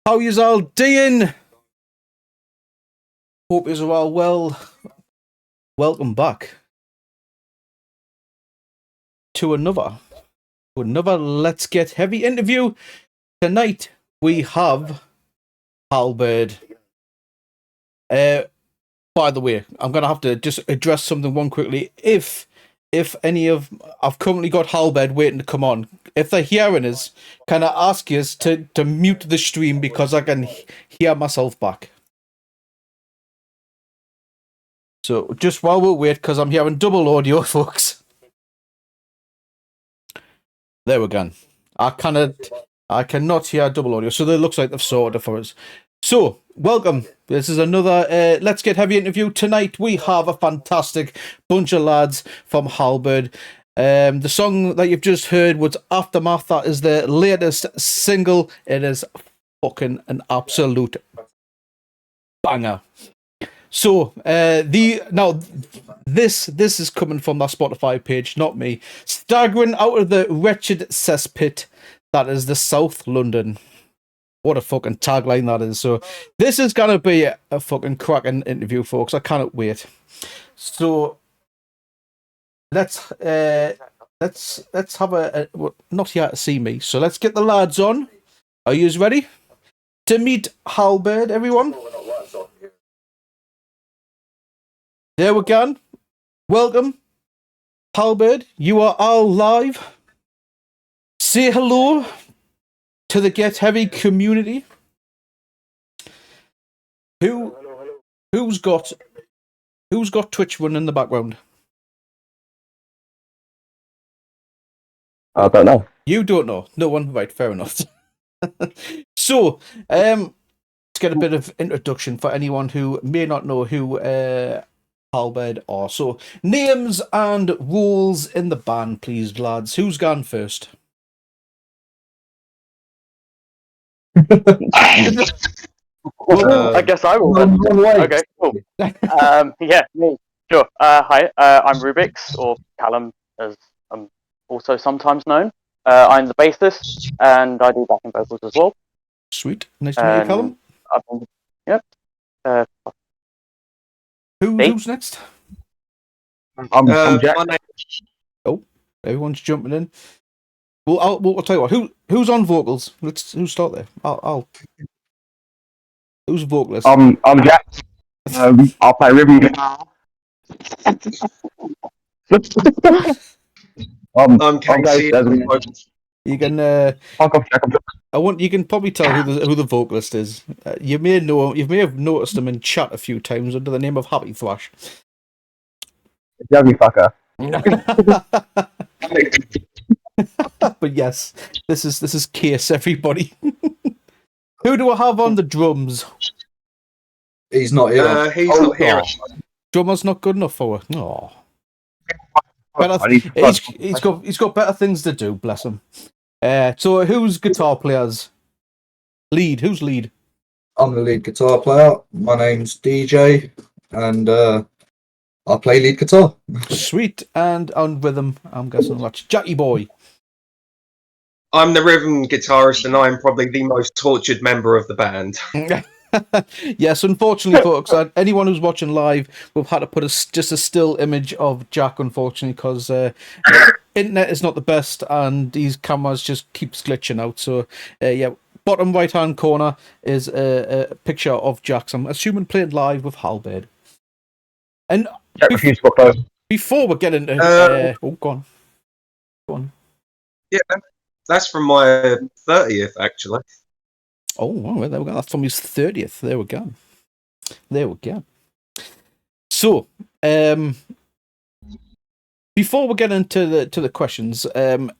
How yous all doing? Hope yous are all well. Welcome back to another Let's Get Heavy interview. Tonight we have Halberd. By the way, I'm gonna have to just address something quickly. If any of I've currently got Halberd waiting to come on. If they're hearing us, can I ask you to mute the stream because I can hear myself back? So just while we wait, because I'm hearing double audio, folks. There we go. I cannot hear double audio, so it looks like they've sorted it for us. So, welcome. This is another Let's Get Heavy interview. Tonight we have a fantastic bunch of lads from Halberd. The song that you've just heard was Aftermath. That is their latest single. It is fucking an absolute banger. So, this is coming from that Spotify page, not me. Staggering out of the wretched cesspit that is the South London. What a fucking tagline that is. So, this is gonna be a fucking cracking interview, folks. I cannot wait. So, let's have well, not here to see me. So let's get the lads on. Are you ready to meet Halberd, everyone? There we go. Welcome, Halberd. You are all live. Say hello to the Get Heavy community. Who's got Twitch running in the background? I don't know. You don't know? No one? Right, fair enough. So, let's get a bit of introduction for anyone who may not know who Halberd are. So, names and roles in the band, please, lads. Who's gone first? I guess I will. Okay, cool. Yeah, me. Sure. Hi, I'm Rubik's, or Callum, as I'm also sometimes known. I'm the bassist, and I do backing vocals as well. Sweet. Nice to meet you, Callum. Yep. Who's next? I'm Jack. Oh, everyone's jumping in. Well, I'll tell you what. Who's on vocals? Who start there? I'll. Who's vocalist? I'm Jack. I'll play rhythm guitar. I'm Casey. You can. You can probably tell who the vocalist is. You may have noticed him in chat a few times under the name of Happy Thrash. Juggy fucker. But yes, this is Case, everybody. Who do I have on the drums? He's not here. He's not here. Drummer's not good enough for her. No. He's got better things to do, bless him. So who's guitar players? Who's lead? I'm the lead guitar player. My name's DJ, and I play lead guitar. Sweet. And on rhythm, I'm guessing that's Jackie Boy. I'm the rhythm guitarist, and I'm probably the most tortured member of the band. Yes, unfortunately, folks, anyone who's watching live, we've had to put just a still image of Jack, unfortunately, because internet is not the best, and these cameras just keeps glitching out. So, yeah, bottom right-hand corner is a picture of Jack. I'm assuming playing live with Halberd. And before we get into... go on. Yeah, that's from my 30th, actually. Oh, well, there we go. That's from his 30th. There we go. There we go. So, before we get into the questions, am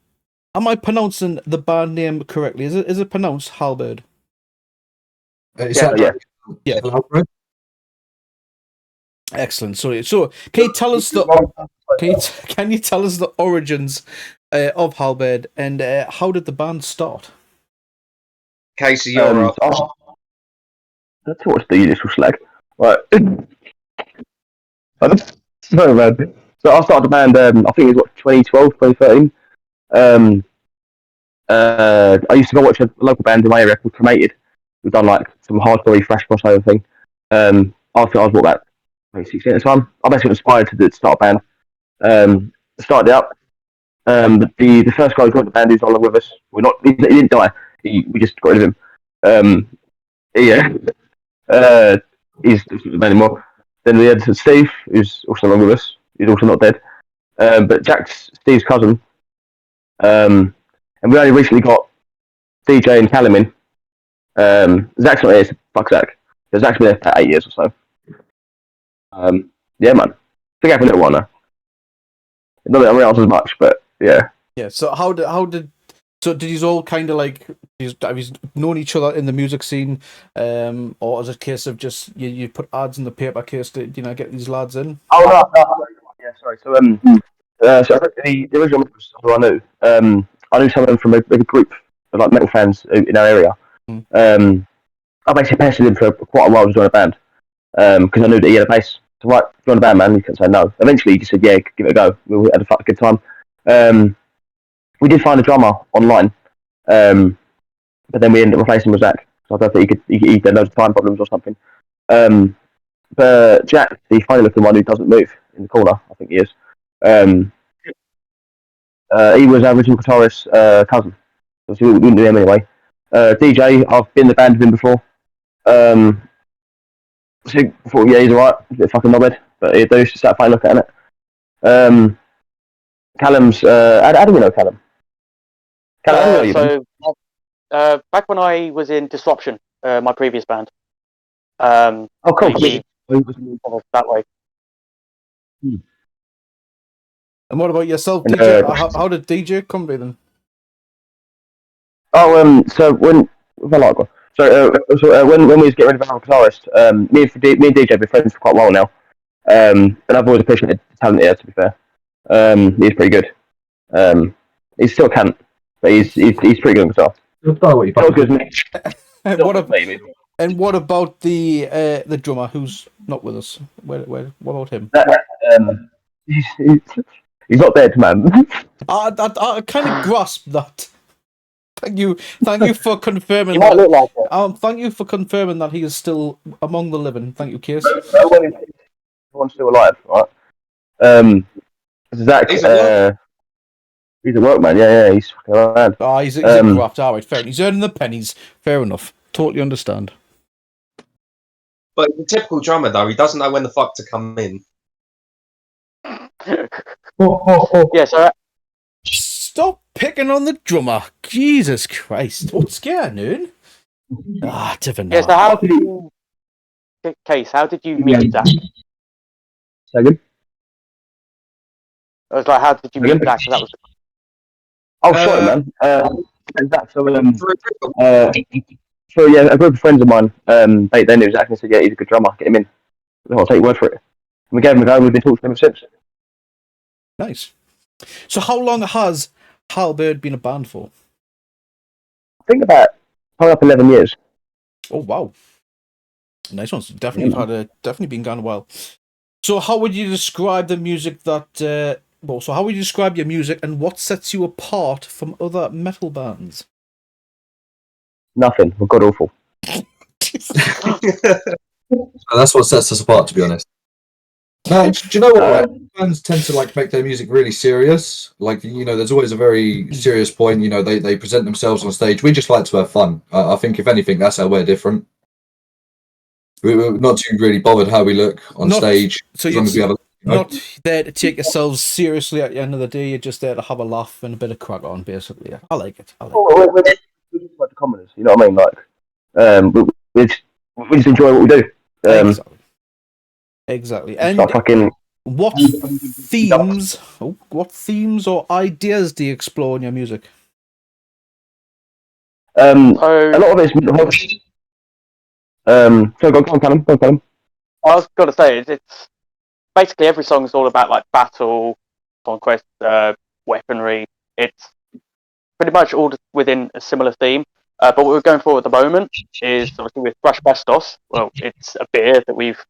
I pronouncing the band name correctly? Is it pronounced Halberd? Yeah. Excellent. So can you tell us can you tell us the origins of Halberd and how did the band start? Casey, you're up. That's what's the initial slag. Right. Sorry, man. So I started the band, I think it was 2012, 2013. I used to go watch a local band in my area called Cremated. We've done like some hardcore thrash crossover thing. After I was about 16 at the time, I basically got inspired to start a band. Started it up. The first guy who joined the band is no longer with us. He didn't die. We just got rid of him. He's not with the band anymore. Then we had Steve, who's also no longer with us. He's also not dead. But Jack's Steve's cousin. And we only recently got DJ and Callum in. Zach's not here, so fuck Zach. Zach's been there for 8 years or so. Yeah, man. Think for a little while now. Not that I realize as much, but yeah. Yeah. So did you all kind of like have you known each other in the music scene, or is it a case of just you put ads in the paper case to get these lads in? Oh no. Yeah, sorry. So so the original members who I knew, I knew some of them from a group of like metal fans in our area. I basically pestered him for quite a while to join a band, because I knew that he had a bass. So right, join a band, man. He couldn't say no. Eventually, he just said, "Yeah, give it a go." We had a good time. We did find a drummer online, but then we ended up replacing him with Zach. So I don't think he had loads of time problems or something. But Jack, the funny-looking one who doesn't move in the corner, I think he is. He was our original guitarist's cousin. So we didn't do him anyway. DJ, I've been in the band with him before. Thought, yeah, he's alright. He's a bit fucking knobhead, but he does just sat fine look at it. Callum's. How do we know Callum? Back when I was in Disruption, my previous band. Oh, cool. That way. And what about yourself, DJ? How did DJ come be then? Oh, so when we was getting rid of our guitarist, me and DJ have been friends for quite a while now, and I've always appreciated the talent here. To be fair, he's pretty good. He's still can't, but he's pretty good on guitar. Not good as me. And what about the drummer who's not with us? What about him? He's not dead, man. I kind of grasped that. Thank you for confirming He might look like it. Thank you for confirming that he is still among the living. Thank you, Case. Everyone's still alive, right? Zach, he's a workman. Yeah, he's fucking around. He's a graft. All right, fair. He's earning the pennies. Fair enough. Totally understand. But the typical drummer, though, he doesn't know when the fuck to come in. Yeah, so stop picking on the drummer. Jesus Christ. What's going on? Different. Yeah, so how did you... Case, how did you meet Zach? Second? I was like, how did you meet Zach? That was... Oh, sorry, man. Zach, so yeah, a group of friends of mine, they knew Zach and said, yeah, he's a good drummer, get him in. I'll take your word for it. And we gave him a go, and we've been talking to him ever since. Nice. So how long has Halberd been a band for? I think about probably up 11 years. Oh wow, nice ones. Definitely been going well. So how would you describe the music that? So how would you describe your music, and what sets you apart from other metal bands? Nothing. We're god awful. That's what sets us apart, to be honest. No, do you know what? Bands tend to make their music really serious. There's always a very serious point. They present themselves on stage. We just like to have fun. I think, if anything, that's how we're different. We're not too really bothered how we look on stage. So you're not there to take yourselves seriously at the end of the day. You're just there to have a laugh and a bit of crack on, basically. I like it. We're just like the commoners. You know what I mean? We just enjoy what we do. Exactly. It's And like fucking. what themes or ideas do you explore in your music? A lot of it's mental health. So go on, Callum. Go on, Callum. I was going to say it's basically every song is all about like battle, conquest, weaponry. It's pretty much all within a similar theme. But what we're going for at the moment is obviously with Thrash. Well, it's a beer that we've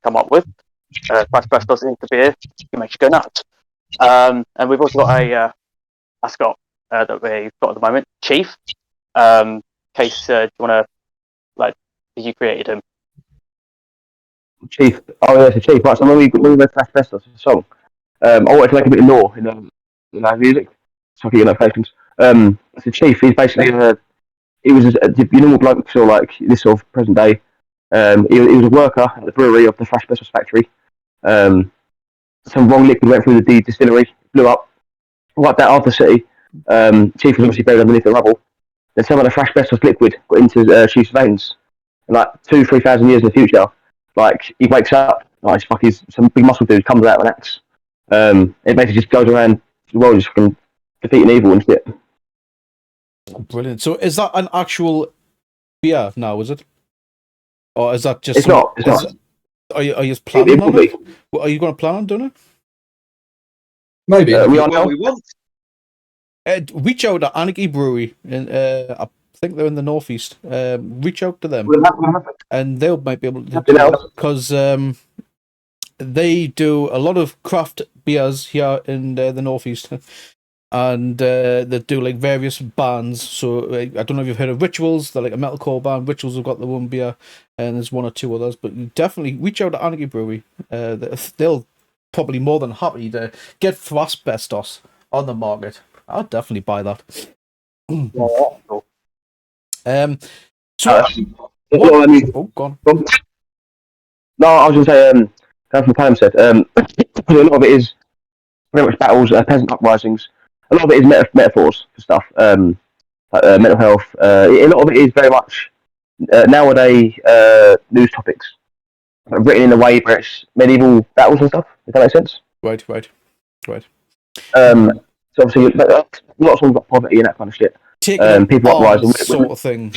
come up with. Thrash is the beer. It makes you go nuts. And we've also got a mascot that we've got at the moment, Chief. Case, do you want to you created him? Chief. Oh, yeah, it's a Chief. Right, so when we read Thrash Festos, it's a song. I wanted to make a bit of lore in our music, so I can get notifications. So Chief, he's basically he was your normal bloke, so like this sort of present day. He was a worker at the brewery of the Thrash Festos factory. Some wrong liquid went through the distillery, blew up, wiped out half the city. Chief was obviously buried underneath the rubble. Then some of the Thrash Festos liquid got into Chief's veins. And like 2,000-3,000 years in the future, like he wakes up, like some big muscle dude comes out with an axe. It basically just goes around the world just fucking defeating evil and shit. Brilliant. So is that an actual beer now, is it? Or is that just... It's not. It's not. Are you planning on it? Are you going to plan on doing it? Maybe. We are Well, now. we want. Reach out to Alchemy Brewery. I think they're in the northeast. Reach out to them. And they might be able to do it. Because they do a lot of craft beers here in the northeast. And they do like various bands. So I don't know if you've heard of Rituals. They're like a metalcore band. Rituals have got their own beer, and there's one or two others. But you definitely reach out to Anarchy Brewery. They'll probably more than happy to get Thrash Festos on the market. I'll definitely buy that. Cool. So oh, gone. No, I was going to say, kind of from Pam said, a lot of it is very much battles, peasant uprisings. A lot of it is metaphors for stuff, like mental health. A lot of it is very much nowadays news topics, written in a way where it's medieval battles and stuff. If that makes sense. Right. So obviously, a lot of songs about poverty and that kind of shit. People uprising, sort of thing.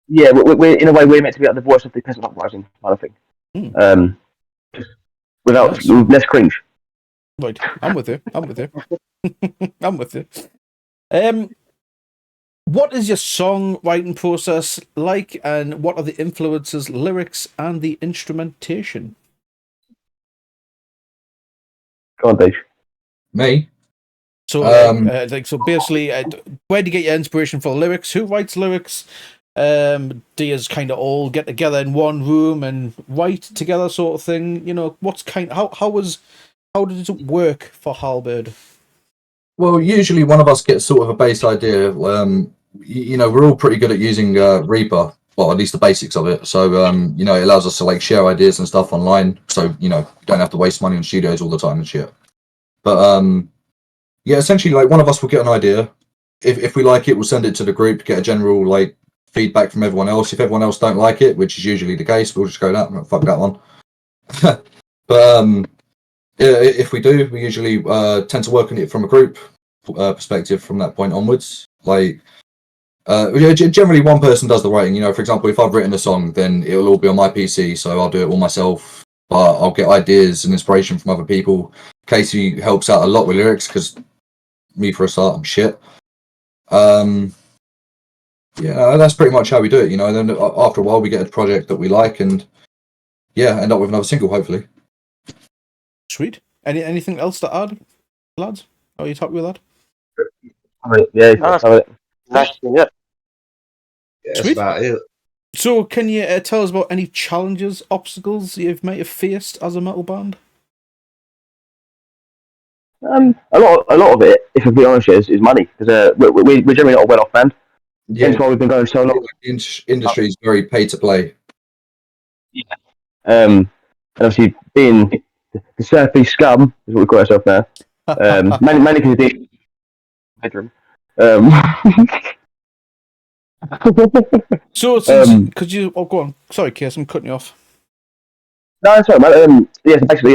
Yeah, we're in a way we're meant to be like the voice of the peasant uprising kind of thing. Without less cringe. Right, I'm with you. I'm with you. What is your songwriting process like, and what are the influences, lyrics, and the instrumentation? Go on, Dave. Me? So, so basically, where do you get your inspiration for the lyrics? Who writes lyrics? Do you kind of all get together in one room and write together, sort of thing? You know, how did it work for Halberd? Well, usually one of us gets sort of a base idea. We're all pretty good at using Reaper, well, at least the basics of it. So, it allows us to like share ideas and stuff online. So, you don't have to waste money on studios all the time and shit. But essentially, like one of us will get an idea. If we like it, we'll send it to the group, get a general like feedback from everyone else. If everyone else don't like it, which is usually the case, we'll just go fuck that one. But if we do, we usually tend to work on it from a group perspective from that point onwards. Like, generally one person does the writing. For example, if I've written a song, then it'll all be on my PC, so I'll do it all myself. But I'll get ideas and inspiration from other people. Casey helps out a lot with lyrics because me, for a start, I'm shit. That's pretty much how we do it. And then after a while, we get a project that we like, and end up with another single, hopefully. Sweet. Anything else to add, lads? Are you happy with that? That's it. That's about it. So, can you tell us about any challenges, obstacles you might have faced as a metal band? A lot of it, if I'm being honest, is money, because we're generally not a well-off band. Yeah, that's why we've been going so long. The industry is very pay to play. Yeah. And obviously, being the surfy scum is what we call ourselves now. Mainly because of the bedroom. So since because you go on, sorry, Case, I'm cutting you off. No, it's all right, man. Yeah, so basically,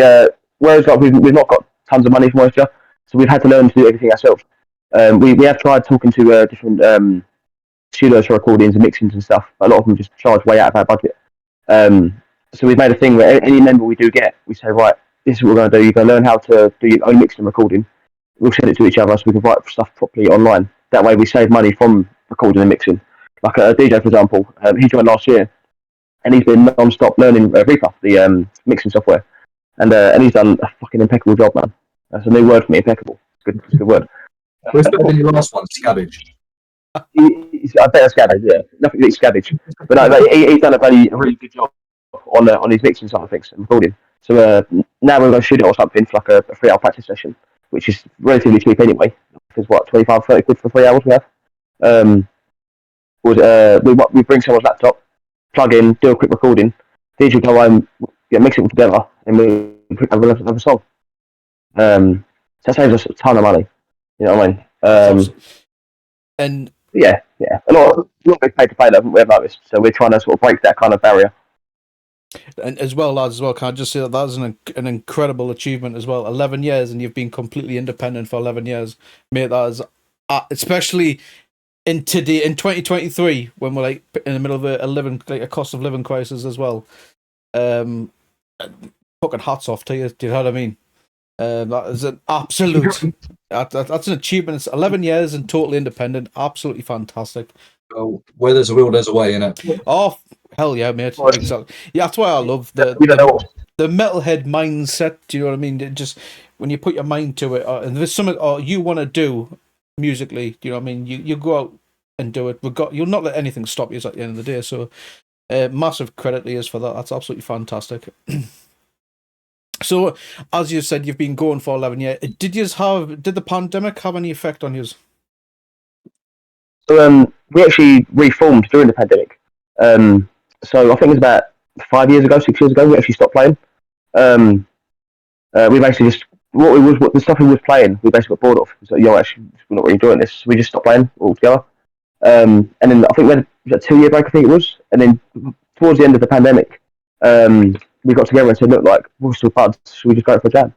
whereas like, we've not got tons of money for moisture, so we've had to learn to do everything ourselves. We have tried talking to different studios for recordings and mixings and stuff. A lot of them just charge way out of our budget. So we've made a thing where any member we do get, we say, right, this is what we're going to do. You're going to learn how to do your own mixing and recording. We'll send it to each other so we can write stuff properly online. That way we save money from recording and mixing. Like a DJ, for example, he joined last year, and he's been non-stop learning Reaper, the mixing software. And he's done a fucking impeccable job, man. That's a new word for me, impeccable. It's a good word. Well, it's better than your last one, Scabbage. I bet it's Scabbage, yeah. Nothing beats Scabbage. But no, he's done a really good job on his mixing side of things and recording. So now we're going to shoot it or something for like a 3-hour practice session, which is relatively cheap anyway. It's what, 25, 30 quid for 3 hours we have. We bring someone's laptop, plug in, do a quick recording, DJ go home, mix it all together, and we have a song. So that saves us a ton of money. You know what I mean? And yeah, a lot of pay to play that we've noticed. So we're trying to sort of break that kind of barrier. And as well, lads, can I just say that that's an incredible achievement as well. 11 years, and you've been completely independent for 11 years, mate. That is, especially in 2023, when we're like in the middle of a cost of living crisis as well. Fucking hats off to you. Do you know what I mean? That is an absolute. That's an achievement. It's 11 years and totally independent. Absolutely fantastic. Oh, where there's a will, there's a way, innit? Oh, hell yeah, mate. Exactly. Yeah, that's why I love the metalhead mindset. Do you know what I mean? It just when you put your mind to it, and there's something you want to do musically. Do you know what I mean? You go out and do it. You'll not let anything stop you at the end of the day. So, massive credit to you for that. That's absolutely fantastic. So, as you said, you've been going for 11 years. Did the pandemic have any effect on you? So we actually reformed during the pandemic. So I think it was about 6 years ago, we actually stopped playing. We basically just what the stuff we was playing, we basically got bored of. So actually we're not really enjoying this. So we just stopped playing altogether. And then I think we had a 2-year break, I think it was, and then towards the end of the pandemic, we got together and said, look, like, we're still buds, should we just go for a jam?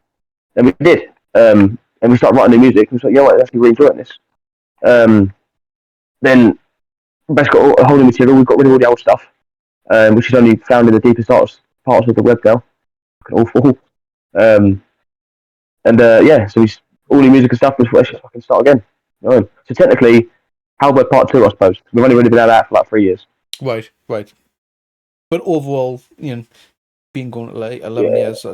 And we did. And we started writing new music, and we was like, we're actually really enjoying this. Then we basically got a whole new material. We got rid of all the old stuff, which is only found in the deepest parts of the web now. Awful. So all new music and stuff. Let's just fucking start again. You know? So technically, Halberd Part 2, I suppose. We've only really been out of that for like 3 years. Right. But overall, being going to like 11 years,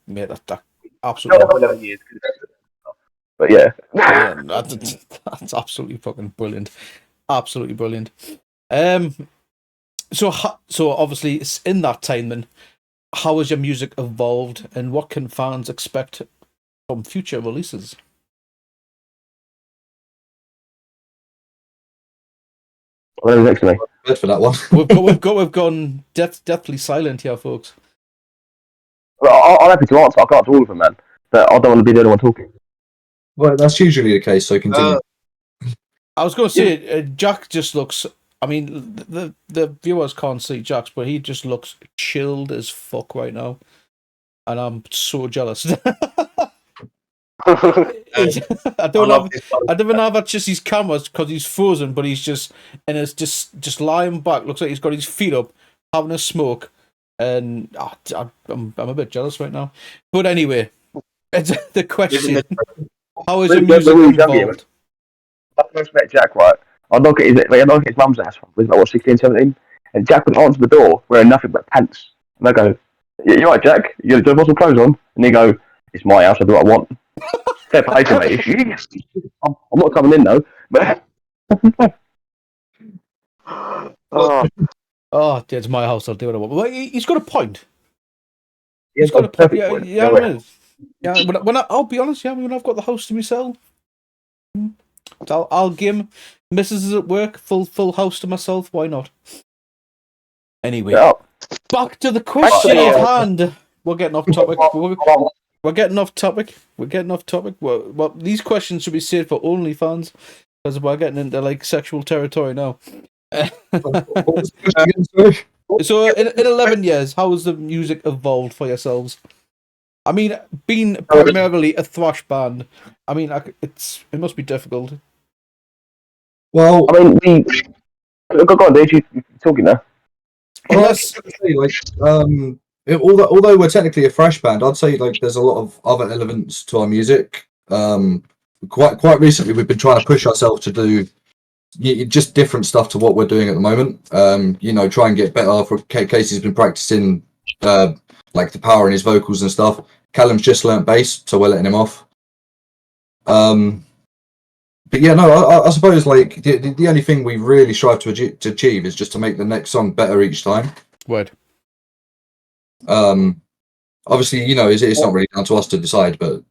mate, that absolutely. Not 11 years. But yeah. That's absolutely fucking brilliant. Absolutely brilliant. So obviously, it's in that time then, how has your music evolved, and what can fans expect from future releases? Well, next to me. Good for that one. we've gone deathly silent here, folks. Well, I'm happy to answer. I can't answer all of them, man. But I don't want to be the only one talking. Well, that's usually the case, so continue. I was going to say, Jack just looks... I mean, the viewers can't see Jack's, but he just looks chilled as fuck right now. And I'm so jealous. I don't even have access his cameras because he's frozen, but he's just lying back. Looks like he's got his feet up, having a smoke, and I'm a bit jealous right now. But anyway, it's the question: how is your music involved? I first met Jack, right? I knock at his mum's house when he was like 16, 17, and Jack would answer the door wearing nothing but pants. And I go, "You right, Jack? You got some clothes on?" And he go, "It's my house. I do what I want." Fair play to me. I'm not coming in though. But it's my house. I'll do what I want. Well, he's got a point. he's got a point. I'll be honest. Yeah, when I've got the house to myself, I'll give him. Mrs. is at work, full house to myself. Why not? Anyway, back to the question at hand. We're getting off topic. We're getting off topic. Well, these questions should be saved for OnlyFans because we're getting into like sexual territory now. What was the question again, sorry? So in 11 years, how has the music evolved for yourselves? I mean, being primarily a thrash band, I mean, it must be difficult. Well, I mean, go on, dude. You're talking now. Unless, although we're technically a thrash band, I'd say like there's a lot of other elements to our music. Quite recently, we've been trying to push ourselves to do just different stuff to what we're doing at the moment. Try and get better. For Casey's been practicing like the power in his vocals and stuff. Callum's just learnt bass, so we're letting him off. But yeah, no, I suppose like the only thing we really strive to achieve is just to make the next song better each time. word. Obviously, it's not really down to us to decide, but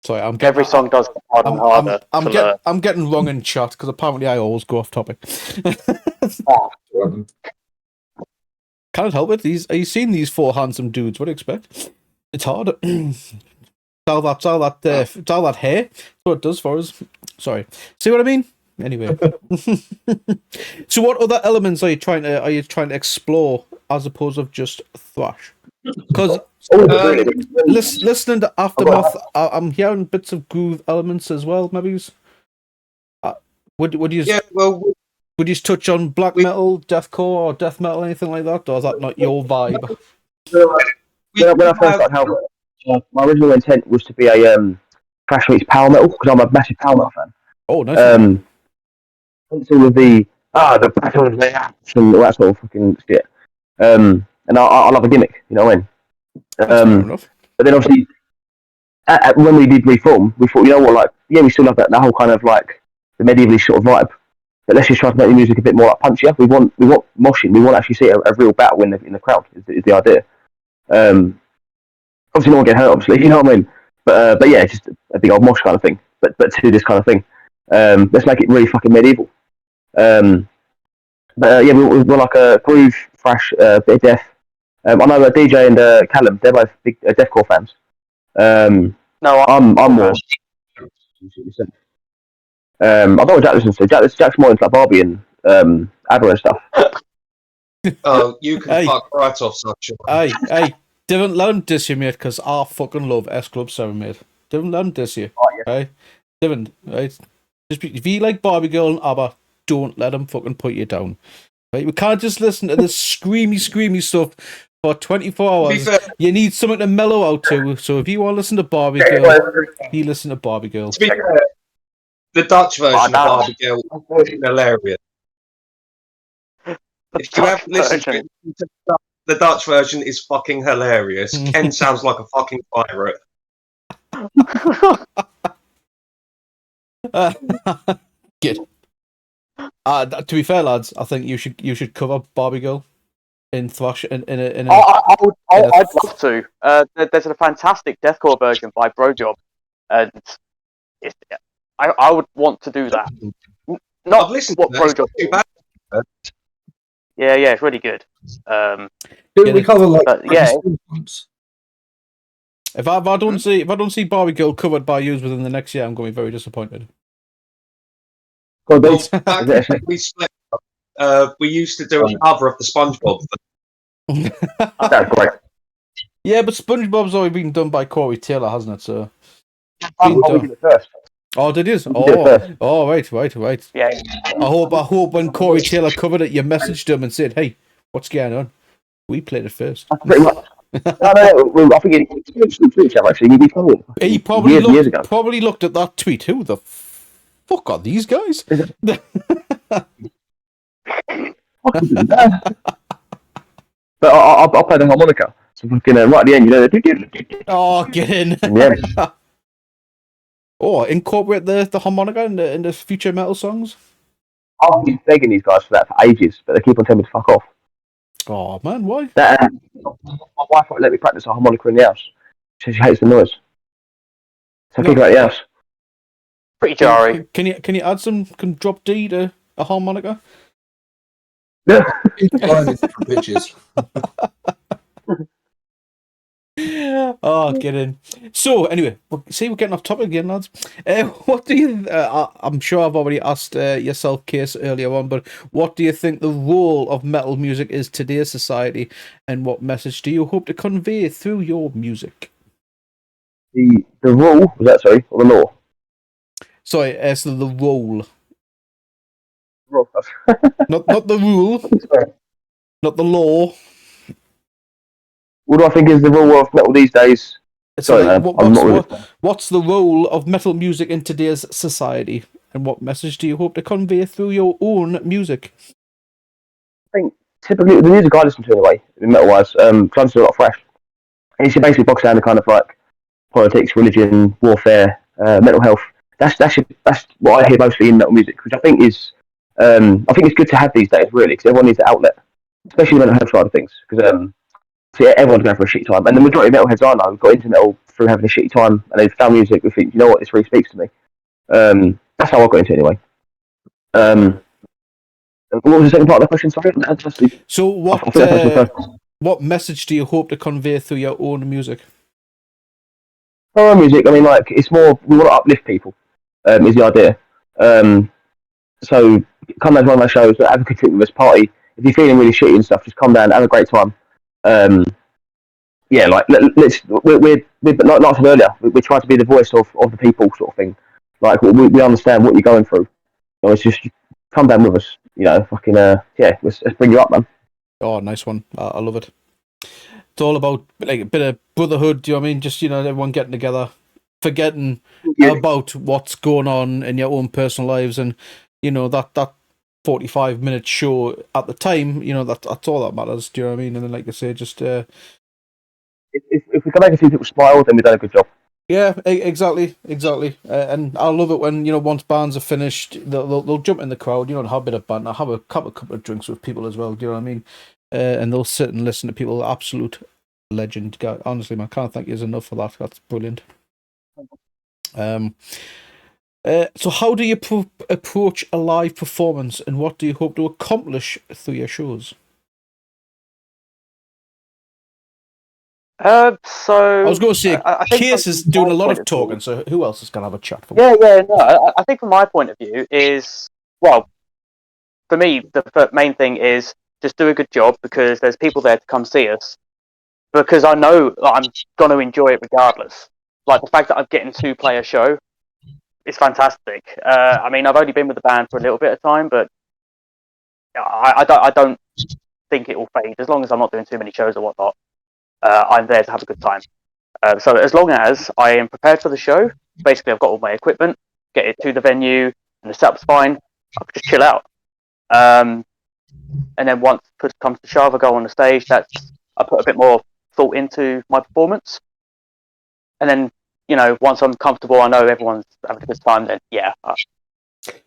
Sorry, Every song does get harder and harder. I'm getting wrong in chat because apparently I always go off topic. Can't help it. Are you seeing these four handsome dudes? What do you expect? It's hard. It's all that hair. That's what it does for us. Sorry. See what I mean? Anyway. So, what other elements are you trying to explore as opposed to just thrash? Because listening to Aftermath, I'm hearing bits of groove elements as well. Maybe. Would you? Yeah, well, Would you touch on black metal, deathcore, or death metal, anything like that, or is that not your vibe? When I first started Halberd, my original intent was to be a thrash meets power metal because I'm a massive power metal fan. Oh, nice. It's all of the battle of the axe and all that sort of fucking shit. And I love a gimmick, you know what I mean? Fair enough. But then obviously, when we did Reform, we thought, you know what, like, yeah, we still love that whole kind of like the medieval sort of vibe. But let's just try to make the music a bit more like punchier. We want moshing. We want to actually see a real battle in the crowd. Is the idea? Obviously, no one get hurt. Obviously, you know what I mean. But yeah, just a big old mosh kind of thing. But to this kind of thing, let's make it really fucking medieval. Yeah, we're like a groove, thrash, bit of death. I know DJ and Callum, they're both big deathcore fans. No, I'm more. I don't know what Jack listens to. Jack's more into like Barbie and ABBA and stuff. Oh, you can Hey. fuck right off, such a. Hey, Devon, let him diss you, mate, because I fucking love S Club 7, mate. Devon, let him diss you. Oh, yeah. Right? Devon, right? If you like Barbie Girl and ABBA, don't let him fucking put you down. Right? We can't just listen to this screamy stuff for 24 hours. You need something to mellow out to. So if you want to listen to Barbie Girl, you listen to Barbie Girl. To be fair, the Dutch version of Barbie Girl is hilarious. If you haven't listened to it, the Dutch version is fucking hilarious. Ken sounds like a fucking pirate. Good. To be fair, lads, I think you should cover Barbie Girl in thrash in a. I'd love to. There's a fantastic deathcore version by Brojob, and I would want to do that. Not I've listened what to that. It's Brojob. not too bad. Yeah, it's really good. didn't we cover like yeah. once? If I don't see Barbie Girl covered by you within the next year, I'm going to be very disappointed. Well, Well, back when we split up, we used to do a cover of the SpongeBob. that's great. Yeah, but SpongeBob's already been done by Corey Taylor, hasn't it? So. We did it first. Oh, did you? We did it first. Oh, right. Yeah. I hope when Corey Taylor covered it, you messaged him and said, "Hey, what's going on? We played it first." That's pretty much. No, I think it's Twitch actually. He probably looked at that tweet. Who the fuck are these guys? But I'll play the harmonica. So fucking right at the end, you know. Oh, get in! Yeah. Oh, incorporate the harmonica in the future metal songs. I've been begging these guys for that for ages, but they keep on telling me to fuck off. Oh man, why? My wife won't let me practice a harmonica in the house. She hates the noise. So I kick her out of the house. Pretty jarring. Can you add some drop D to a harmonica? Yeah. Different pitches. Oh, get in. So, anyway, see, we're getting off topic again, lads. What do you? I'm sure I've already asked yourself, Case, earlier on, but what do you think the role of metal music is today's society, and what message do you hope to convey through your music? The rule was that, sorry, or the law? Sorry, so the role, Rule. not the rule, Sorry. not the law. What do I think is the rule of metal these days? So, Sorry, like, I'm not really. what's the role of metal music in today's society, and what message do you hope to convey through your own music? I think typically the music I listen to anyway, metal wise, comes to a lot of Thrash. And it's basically box down the kind of like politics, religion, warfare, mental health. That's what I hear mostly in metal music, which I think is it's good to have these days, really, because everyone needs an outlet, especially the mental health side of things. Because so yeah, everyone's going for a shitty time, and the majority of metalheads I know got into metal through having a shitty time, and they've found music. They think, you know what, this really speaks to me. That's how I got into it anyway. What was the second part of the question? Sorry. So, what message do you hope to convey through your own music? Horror music, I mean, like, it's more, we want to uplift people, is the idea. So, come down to one of my shows, have a good drink with us, party. If you're feeling really shitty and stuff, just come down, have a great time. Yeah, like, we're like I said earlier, we try to be the voice of the people, sort of thing. Like, we understand what you're going through. You know, it's just, come down with us, you know, fucking, yeah, let's bring you up, man. Oh, nice one. I love it. It's all about like a bit of brotherhood, do you know what I mean? Just, you know, everyone getting together, forgetting about what's going on in your own personal lives, and, you know, that 45-minute show at the time, you know, that's all that matters, do you know what I mean? And then, like I say, just if we can make a few people smile, then we've done a good job. yeah, exactly. And I love it when, you know, once bands are finished, they'll jump in the crowd, you know, and have a bit of banter, have a couple of drinks with people as well, do you know what I mean? And they'll sit and listen to people. Absolute legend, guy. Honestly, man, can't thank you enough for that. That's brilliant. So how do you approach a live performance, and what do you hope to accomplish through your shows? So I was going to say, I think Case is doing a lot of talking, so who else is going to have a chat for me? No, I think from my point of view is, well, for me, the main thing is just do a good job, because there's people there to come see us, because I know I'm going to enjoy it regardless. Like, the fact that I'm getting to play a show is fantastic. I mean, I've only been with the band for a little bit of time, but I don't think it will fade, as long as I'm not doing too many shows or whatnot. I'm there to have a good time. So as long as I am prepared for the show, basically I've got all my equipment, get it to the venue, and the setup's fine, I'll just chill out. And then once push comes to shove, I go on the stage. I put a bit more thought into my performance. And then, you know, once I'm comfortable, I know everyone's having a good time, then yeah,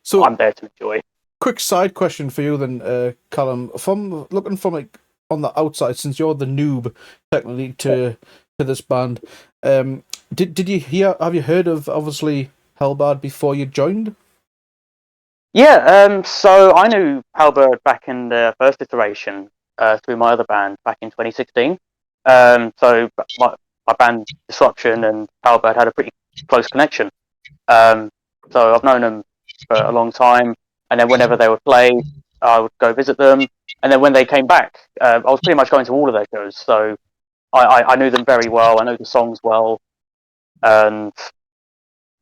So I'm there to enjoy. quick side question for you then, Callum. From looking from like on the outside, since you're the noob technically to this band, did you have you heard of obviously Halberd before you joined? Yeah, so I knew Halberd back in the first iteration through my other band back in 2016. So my band Disruption and Halberd had a pretty close connection. So I've known them for a long time, and then whenever they would play, I would go visit them. And then when they came back, I was pretty much going to all of their shows, so I knew them very well. I know the songs well, and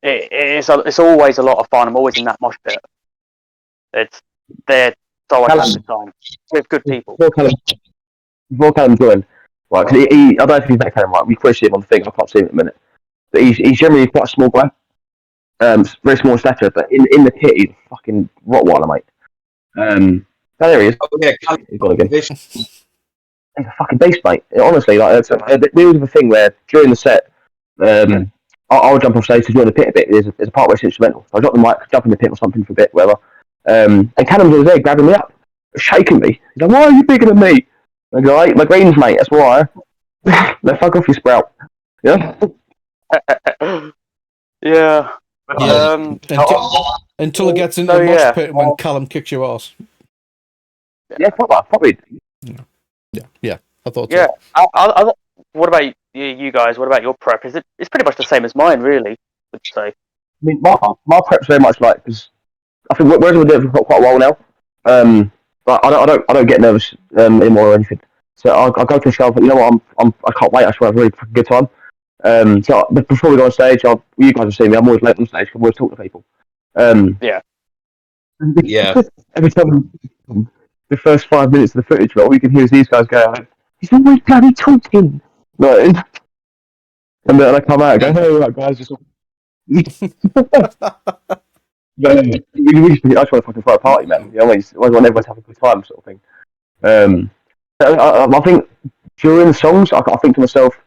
it's always a lot of fun. I'm always in that mosh pit. It's there, so I can have a good time with good people. Before Callum joined, right, because I don't know if he's met Callum, right, we questioned him on the thing, I can't see him in a minute. But he's generally quite a small guy, very small in stature, but in the pit, he's a fucking Rottweiler, mate. There he is. Oh, yeah, He's gone again. this He's a fucking beast, mate. Honestly, like, there was a thing where during the set, I'll jump off stage to join the pit a bit. There's a part where it's instrumental. I'll drop the mic, jump in the pit or something for a bit, whatever. And Callum's always there, grabbing me up, shaking me. He's like, "Why are you bigger than me?" I go, "Hey, my greens, mate. That's why." Now fuck off, you sprout. Yeah. Yeah. Until it gets into the mosh pit when Callum kicks your ass. Yeah, probably. Yeah. I thought yeah. so. what about you guys? What about your prep? It's pretty much the same as mine, really. I would say. I mean, my prep's very much like, because I think whereas we've been doing it for quite a while now, but I don't get nervous anymore or anything. So I go to the show, but you know what, I can't wait. I just want to have a really fucking good time. So but before we go on stage, you guys have seen me. I'm always late on stage. I'm always talking to people. Yeah. Yeah. Every time the first 5 minutes of the footage, all you can hear is these guys go, "He's always bloody talking." Like, and then I come out and go, "Hey, right, guys, just." I just want to fucking throw a party, man. You know, I just want everyone to have a good time, sort of thing. I think during the songs, I think to myself,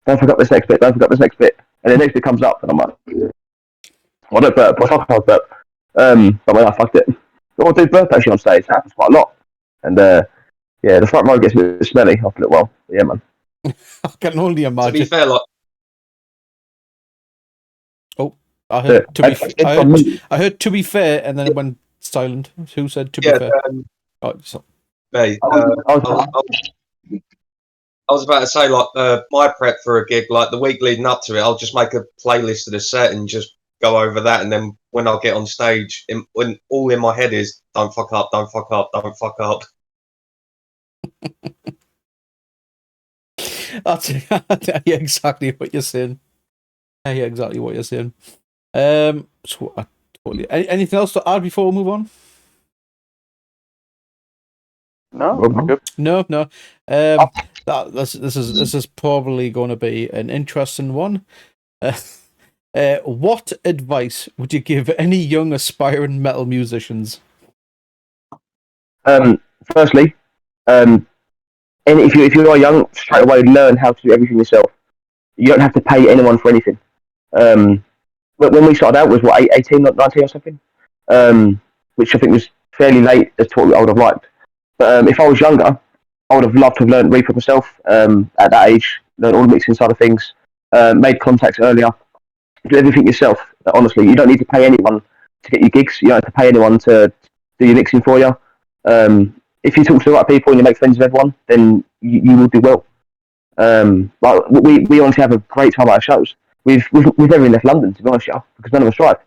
"Don't forget this next bit. Don't forget this next bit." And the next bit comes up, and I'm like, "Well, I don't burp. I can't burp." But when I fucked it, I do burp actually on stage. That happens quite a lot. And yeah, the front row gets a bit smelly after a little while. But yeah, man. I can only To imagine. be fair, like I heard to be fair, and then it went silent. Who said to be fair? Me. I was about to say, like, my prep for a gig, like the week leading up to it, I'll just make a playlist of the set and just go over that, and then when I get on stage, when all in my head is, "Don't fuck up, don't fuck up, don't fuck up." I tell you exactly what you're saying. I hear exactly what you're saying. So anything else to add before we move on? No, good. No. This is probably going to be an interesting one. What advice would you give any young aspiring metal musicians? Firstly, and if you are young, straight away learn how to do everything yourself. You don't have to pay anyone for anything. But when we started out, was what, 18, 19 or something, which I think was fairly late as to what I would have liked. But if I was younger, I would have loved to have learned Reaper myself at that age, learn all the mixing side of things, made contacts earlier, do everything yourself. Honestly, you don't need to pay anyone to get your gigs. You don't have to pay anyone to do your mixing for you. If you talk to the right people and you make friends with everyone, then you will do well. Like we honestly have a great time at our shows. We've never even left London, to be honest, because none of us drive.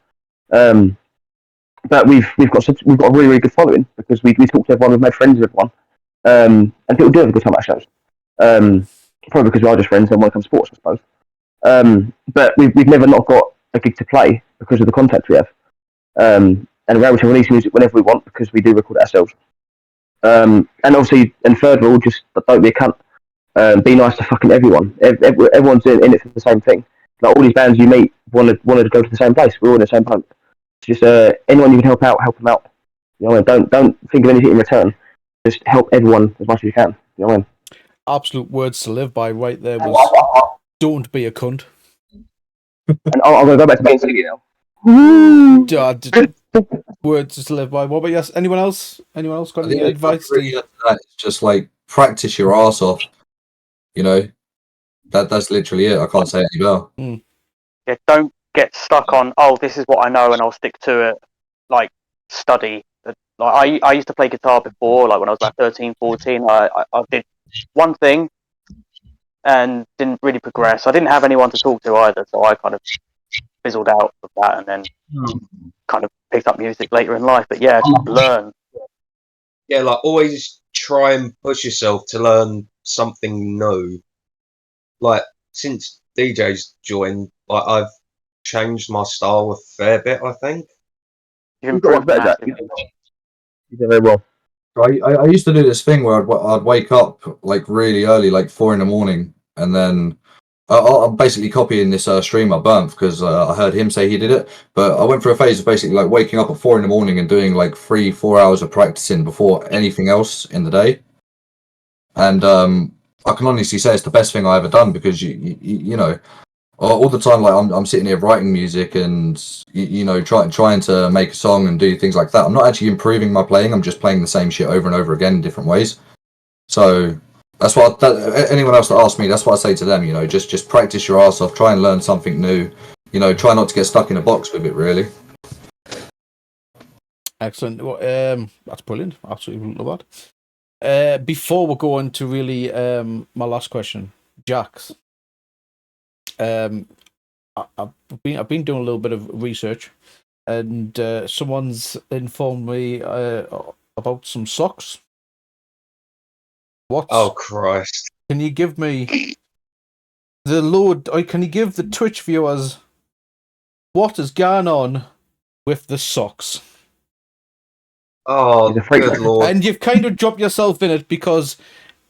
But we've got a really, really good following because we talk to everyone, we've made friends with everyone, and people do have a good time at our shows. Probably because we are just friends and want to come support us, I suppose. But we've never not got a gig to play because of the contacts we have. And we're able to release music whenever we want because we do record it ourselves. And obviously, and third of all, just don't be a cunt. Be nice to fucking everyone. Everyone's in it for the same thing. Like all these bands you meet wanted to go to the same place. We're all in the same boat. Just anyone you can help out, help them out. You know what I mean? Don't think of anything in return. Just help everyone as much as you can. You know what I mean? Absolute words to live by right there was don't be a cunt. And I'm going to go back to being silly now. Words to live by. What about yes? Anyone else? Anyone else got any advice? It's just like practice your ass off. You know, that's literally it. I can't say it any better. Yeah, don't get stuck on, oh, this is what I know and I'll stick to it. Like, study. Like I used to play guitar before, like when I was about 13, 14. I did one thing and didn't really progress. I didn't have anyone to talk to either, so I kind of fizzled out of that and then kind of picked up music later in life. But yeah, just learn. Yeah, like always try and push yourself to learn something new. Like since DJ's joined, like I've changed my style a fair bit, I think. You've improved better, Jack. You did very well. I used to do this thing where I'd wake up like really early, like 4 a.m, and then I'm basically copying this streamer Burnt because I heard him say he did it. But I went through a phase of basically like waking up at 4 a.m and doing like 3-4 hours of practicing before anything else in the day. And I can honestly say it's the best thing I ever done because you know. All the time, like I'm sitting here writing music and you know trying to make a song and do things like that. I'm not actually improving my playing. I'm just playing the same shit over and over again in different ways. So that's what anyone else that asks me, that's what I say to them. You know, just practice your ass off. Try and learn something new. You know, try not to get stuck in a box with it. Really. Excellent. Well, that's brilliant. Absolutely love that. Before we go on to really my last question, jacks. I've been doing a little bit of research, and someone's informed me about some socks. What? Oh Christ! Can you give me the load? Or can you give the Twitch viewers what has gone on with the socks? Oh, good lord! And you've kind of dropped yourself in it because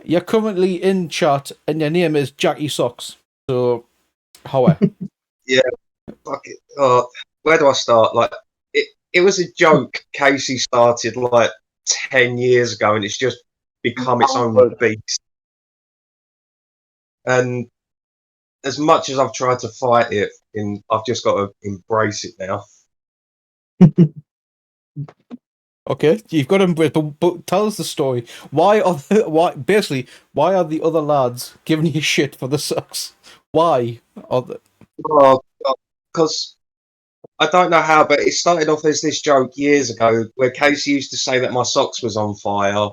you're currently in chat and your name is Jackie Socks. So, how? Yeah, fuck it. Where do I start? Like, it was a joke Casey started like 10 years ago, and it's just become its own beast. And as much as I've tried to fight it, I've just got to embrace it now. Okay, you've got to embrace, but tell us the story. Why are the other lads giving you shit for the socks? Why are the... Because I don't know how, but it started off as this joke years ago where Casey used to say that my socks was on fire,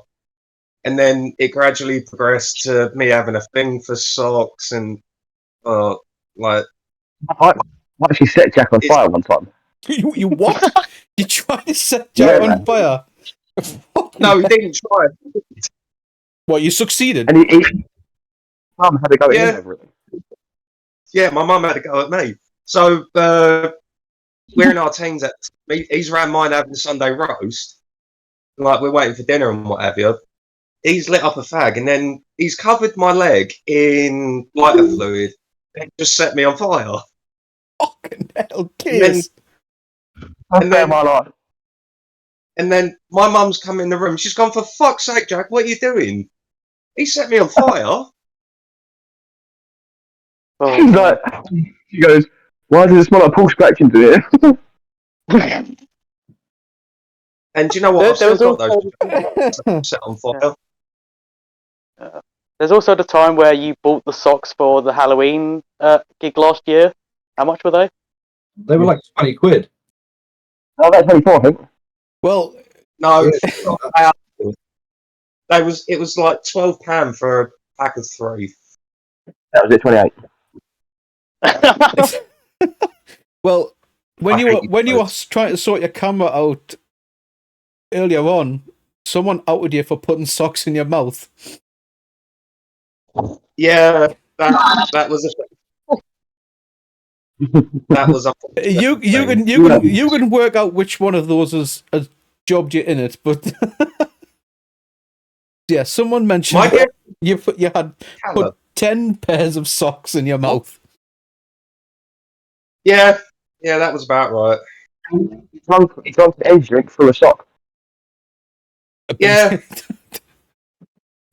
and then it gradually progressed to me having a thing for socks, and like I actually set Jack on fire one time. You what? You tried to set Jack on fire? No, he didn't try. What, you succeeded? And Mum had to go in over it. Yeah, my mum had to go at me. So we're in our teens. He's around mine having Sunday roast. Like, we're waiting for dinner and what have you. He's lit up a fag, and then he's covered my leg in lighter fluid and just set me on fire. Fucking hell, kids. And then my mum's come in the room. She's gone, for fuck's sake, Jack, what are you doing? He set me on fire. She's like, she goes, why does it smell like Paul scratching to here? And do you know what? I've still got those set on fire. There's also the time where you bought the socks for the Halloween gig last year. How much were they? They were like 20 quid. Oh, that's 24, I think. Well, no, it was like £12 for a pack of 3. That was it, 28. Well, when you were trying to sort your camera out earlier on, someone outed you for putting socks in your mouth. Yeah, that was a that was a you can work out which one of those has jobbed you in it, but yeah, someone mentioned you had put 10 pairs of socks in your mouth. Yeah, that was about right. He drunk the energy drink through a sock. Yeah.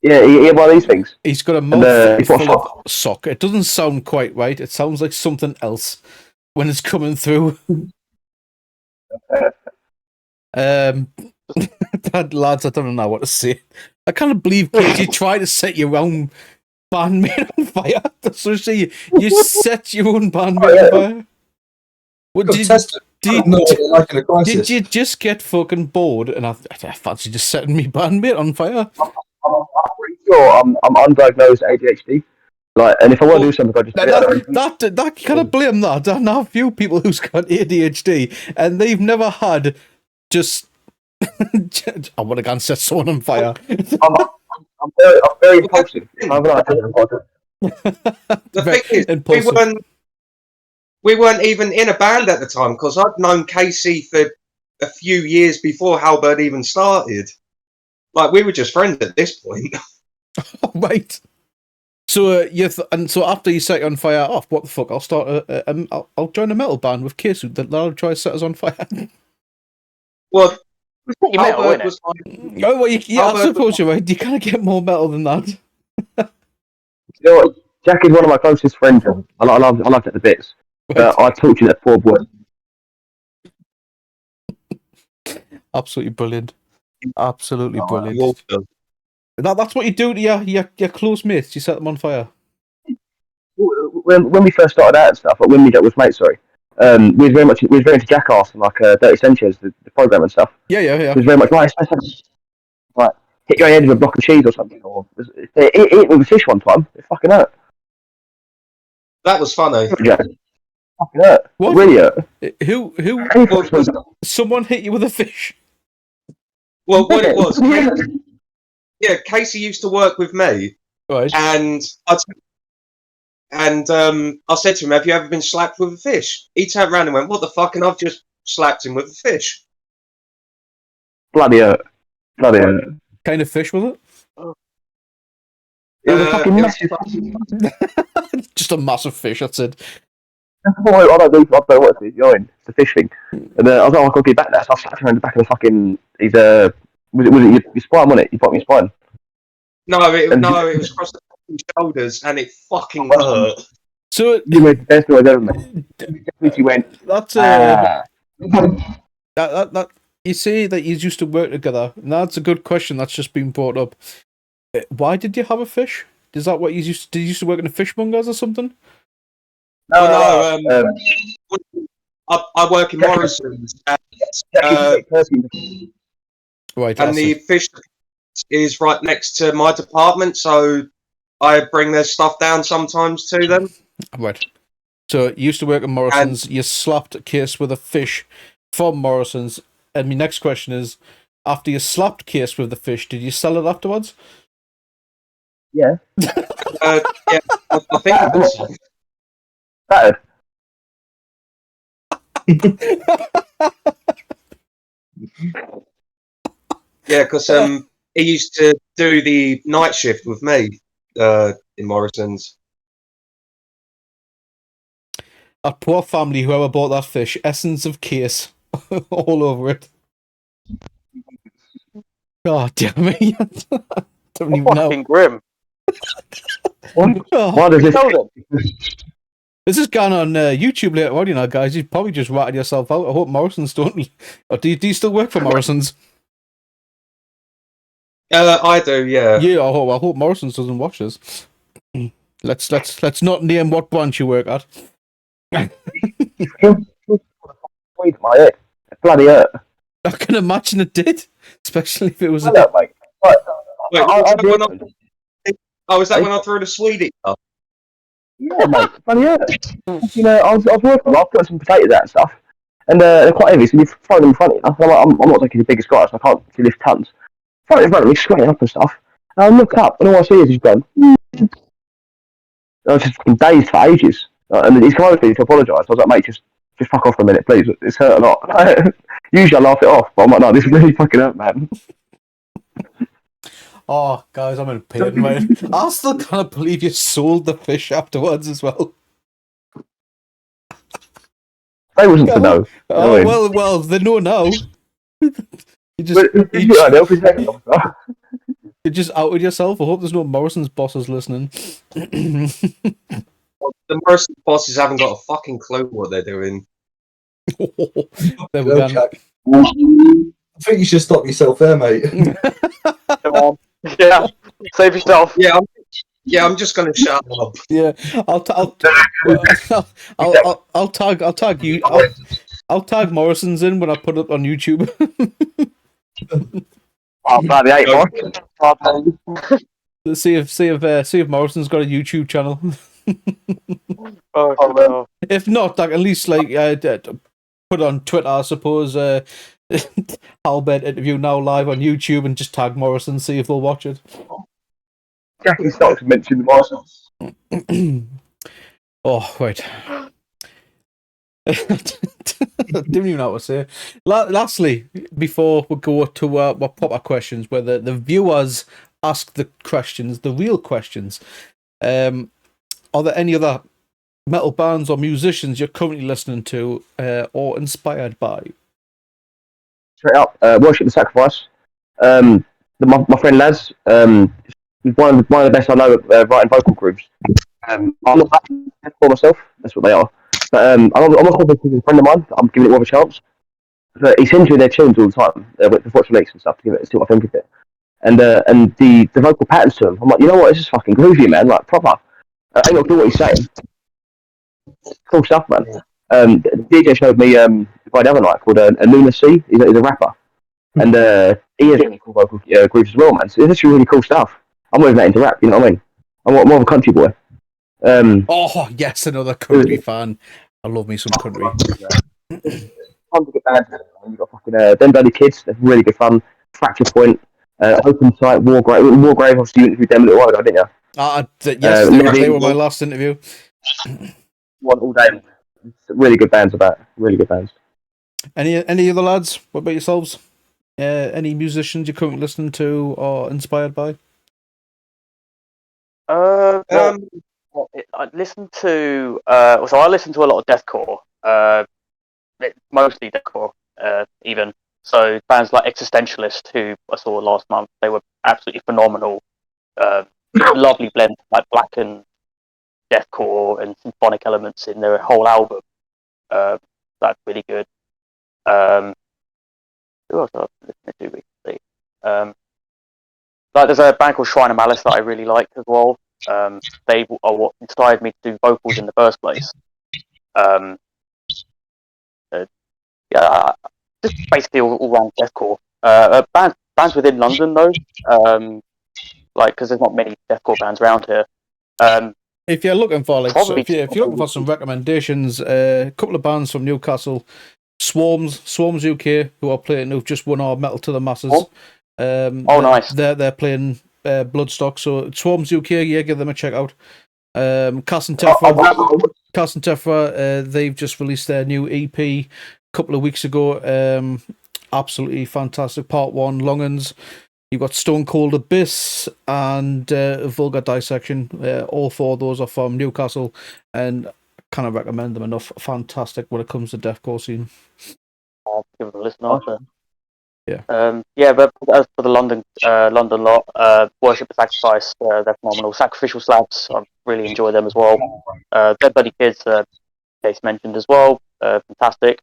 Yeah, he had one of these things. He's got a mouth full of sock. It doesn't sound quite right. It sounds like something else when it's coming through. Lads, I don't know what to say. I can't believe you tried to set your own bandmate on fire. So you set your own bandmate on fire? What, did you just get fucking bored and I fancy just setting me bandmate on fire? I'm pretty sure I'm undiagnosed ADHD. Like, and if I want to do something, I just that kind of blame that. I know a few people who's got ADHD and they've never had just. I want to go and set someone on fire. I'm very impulsive. The thing is, we weren't even in a band at the time because I'd known Casey for a few years before Halberd even started. Like, we were just friends at this point. Oh, right. So so after you set you on fire, what the fuck? I'll start I'll join a metal band with Casey. That'll try to set us on fire. Well, Halberd was like, oh, well, I suppose you're right. You can't get more metal than that. You know what? Jack is one of my closest friends. I love that to bits. I taught you that 4 boys. Absolutely brilliant. Absolutely brilliant. That's what you do to your close mates. You set them on fire. When we first started out and stuff, when we was mates, sorry, we was very into Jackass and like Dirty Sanchez, the program and stuff. Yeah. It was very much right. Like hit your head with a block of cheese or something, or eat with a fish one time. It fucking hurt. That was funny. Yeah. Fucking hurt. What? Really hurt. Who? Well, Someone hit you with a fish? well, what it was, Casey used to work with me, Right. and I said to him, "Have you ever been slapped with a fish?" He turned around and went, "What the fuck?" And I've just slapped him with a fish. Bloody hurt. Bloody hurt. Kind of fish was it? It was a fucking It was massive. Just a massive fish. That's it. I don't know what it is. It's the fish thing. And I was like, oh, I can't get back there. So I slapped him around the back of the fucking. Was it your spine, wasn't it? You popped me your spine. No, it was across the fucking shoulders, and it fucking hurt. So You went best noise ever, mate. You went. that's that you say that you used to work together. And that's a good question. That's just been brought up. Why did you have a fish? Is that what you used to? Did you used to work in a fishmongers or something? No, I work in Morrison's, and Right. I the see. fish is right next to my department, so I bring their stuff down sometimes to them. Right. So you used to work at Morrison's. You slapped a case with a fish from Morrison's. And my next question is: after you slapped case with the fish, did you sell it afterwards? Yeah. Yeah, I think it was. Battered. Yeah, because he used to do the night shift with me in Morrison's. That poor family, whoever bought that fish, essence of case all over it. God damn it! Don't even know. Fucking grim. Oh, Why does this? this is going on YouTube later on, you know, guys. You probably just ratted yourself out. I hope Morrison's don't. Or do you still work for Morrison's? I do, yeah. Yeah, I hope Morrison's doesn't watch this. Let's not name what branch you work at. Squeeze my head. It bloody hurt. I can imagine it did, especially if it was a. Hurt, mate. Right. Wait, was that when I threw the Swedish up? Yeah, mate. Bloody hurt. You know, I was working. I've got some potatoes out and stuff, and they're quite heavy. So you throw them in front of you. I'm not taking the biggest guy, so I can't lift tons. Throw it in front of me, squatting up and stuff. And I look up, and all I see is he's gone. I was just fucking dazed for ages. And he's come over to me to apologise. I was like, mate, just fuck off for a minute, please. It's hurt a lot. Usually I laugh it off, but I'm like, no, this really fucking hurt, man. Oh, guys, I'm in pain, mate. I still can't believe you sold the fish afterwards as well. They wasn't to know. Oh, well, they know now. You just outed yourself. I hope there's no Morrison's bosses listening. The Morrison's bosses haven't got a fucking clue what they're doing. There we go. I think you should stop yourself there, mate. Come on. Yeah. Save yourself. Yeah, I'm just gonna shut up. Yeah, I'll tag you. I'll tag Morrison's in when I put it on YouTube. Oh, bloody hate Mark. see if Morrison's got a YouTube channel. Oh, no. If not, like at least like put it on Twitter, I suppose. Halberd interview now live on YouTube, and just tag Morrison, see if they'll watch it. Jackie Stocks mentioned the Morrisons. Oh wait. I didn't even know what to say. Lastly, before we go to our proper questions, where the viewers ask the questions, the real questions, are there any other metal bands or musicians you're currently listening to or inspired by? Straight up, Worship the Sacrifice. My friend Laz, he's one of the best I know at writing vocal groups. I'm not that for myself, that's what they are. But I'm not hoping he's a friend of mine. I'm giving it more of a chance. But he sends me their tunes all the time, with what's released and stuff, to see what I think of it. And the vocal patterns to them, I'm like, you know what, this is fucking groovy, man, like proper. I ain't got a clue what he's saying. Cool stuff, man. The DJ showed me by the other night called Aluna C. He's a rapper. And he has really cool vocal groups as well, man. So it's actually really cool stuff. I'm moving that into rap, you know what I mean? I'm more of a country boy. Oh yes, another country fan. I love me some country. Tons of good bands. You've got fucking them bloody kids. They're really good fun. Fracture Point, Open Sight, Wargrave. Obviously, you interviewed them a little while ago, didn't you? Yes, they were my last interview. One all day. Really good bands about. Really good bands. Any other lads? What about yourselves? Any musicians you're currently listening to or inspired by? I listen to so I listen to a lot of deathcore, mostly deathcore, even. So bands like Existentialist, who I saw last month, they were absolutely phenomenal. Lovely blend of, like, black and deathcore and symphonic elements in their whole album. That's really good. Who else have I listened to recently? Like, there's a band called Shrine of Malice that I really like as well. They are what inspired me to do vocals in the first place. Yeah, just basically all around deathcore. Bands within London though, like, because there's not many deathcore bands around here. If you're looking for Probably- if you're looking for some recommendations, a couple of bands from Newcastle, Swarms UK, who've just won our Metal to the Masses. Nice. They're playing Bloodstock, so Swarms UK, yeah, give them a check out. Cass and Tefra, they've just released their new EP a couple of weeks ago. Absolutely fantastic. Part 1, Longans. You've got Stone Cold Abyss and Vulgar Dissection. All 4 of those are from Newcastle, and I kind of recommend them enough. Fantastic when it comes to deathcore scene. I'll give it a listen after. Yeah. But as for the London lot, Worship and Sacrifice, they're phenomenal. Sacrificial Slabs, I really enjoy them as well. Dead Bloody Kids, Case mentioned as well, fantastic.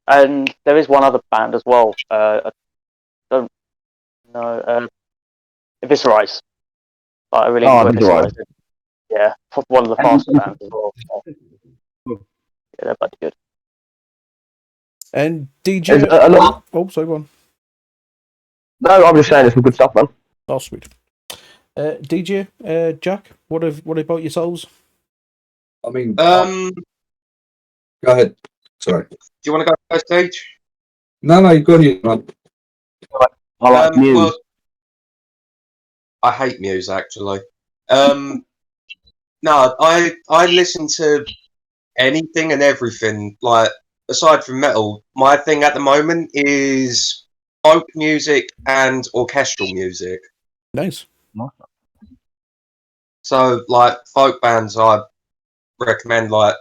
And there is one other band as well. I don't know. Eviscerize. I really enjoy Eviscerize. Yeah, one of the faster bands as well. Yeah, they're bloody good. And DJ. Oh, sorry, go on. No, I'm just saying it's some good stuff, man. Oh, sweet. DJ, Jack, what about yourselves? I mean, Go ahead. Sorry. Do you want to go first, stage? No, you go ahead, man. I like Muse. Well, I hate Muse, actually. No, I listen to anything and everything. Like, aside from metal, my thing at the moment is folk music and orchestral music. Nice. So, like, folk bands, I recommend, like,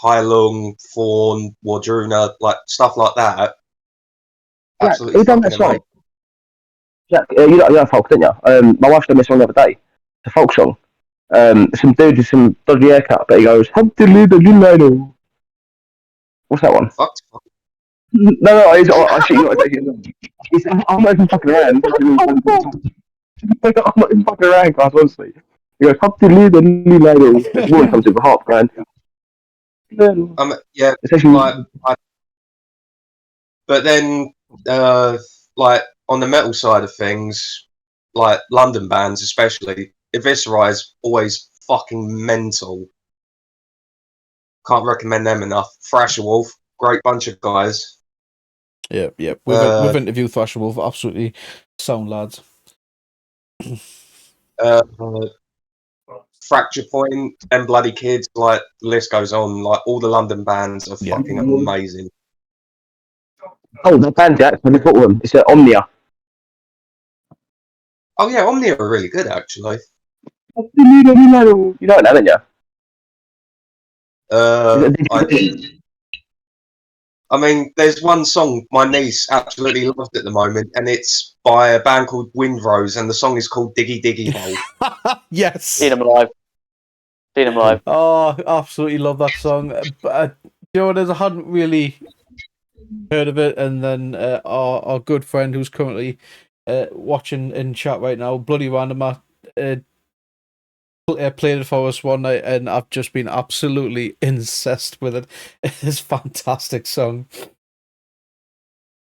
Heilung, Fawn, Wardruna, like, stuff like that. Absolutely. Who done that song? Jack, you know folk, didn't you? My wife done this song the other day. It's a folk song. Some dude with some dodgy haircut, but he goes, what's that one? Fuck. No, I shit you not. I'm not even fucking around. I'm not even fucking around, guys, honestly. He goes, the woman comes in with harp, man. Yeah, but then, like, on the metal side of things, like London bands especially, Eviscerize, always fucking mental. Can't recommend them enough. Thrasher Wolf, great bunch of guys. Yeah. We've interviewed Thrasher Wolf, absolutely sound lads. Fracture Point, and Bloody Kids, like, the list goes on. Like, all the London bands are fucking amazing. Oh, that band, Jack, when they put one, it's Omnia. Oh yeah, Omnia are really good, actually. You know it, haven't you? I mean, there's one song my niece absolutely loves at the moment, and it's by a band called Windrose, and the song is called Diggy Diggy Hole. Yes. Seen them live. Oh, absolutely love that song. But you know what it is? I hadn't really heard of it, and then our good friend who's currently watching in chat right now, Bloody Random, played it for us one night, and I've just been absolutely incensed with it. It's a fantastic song.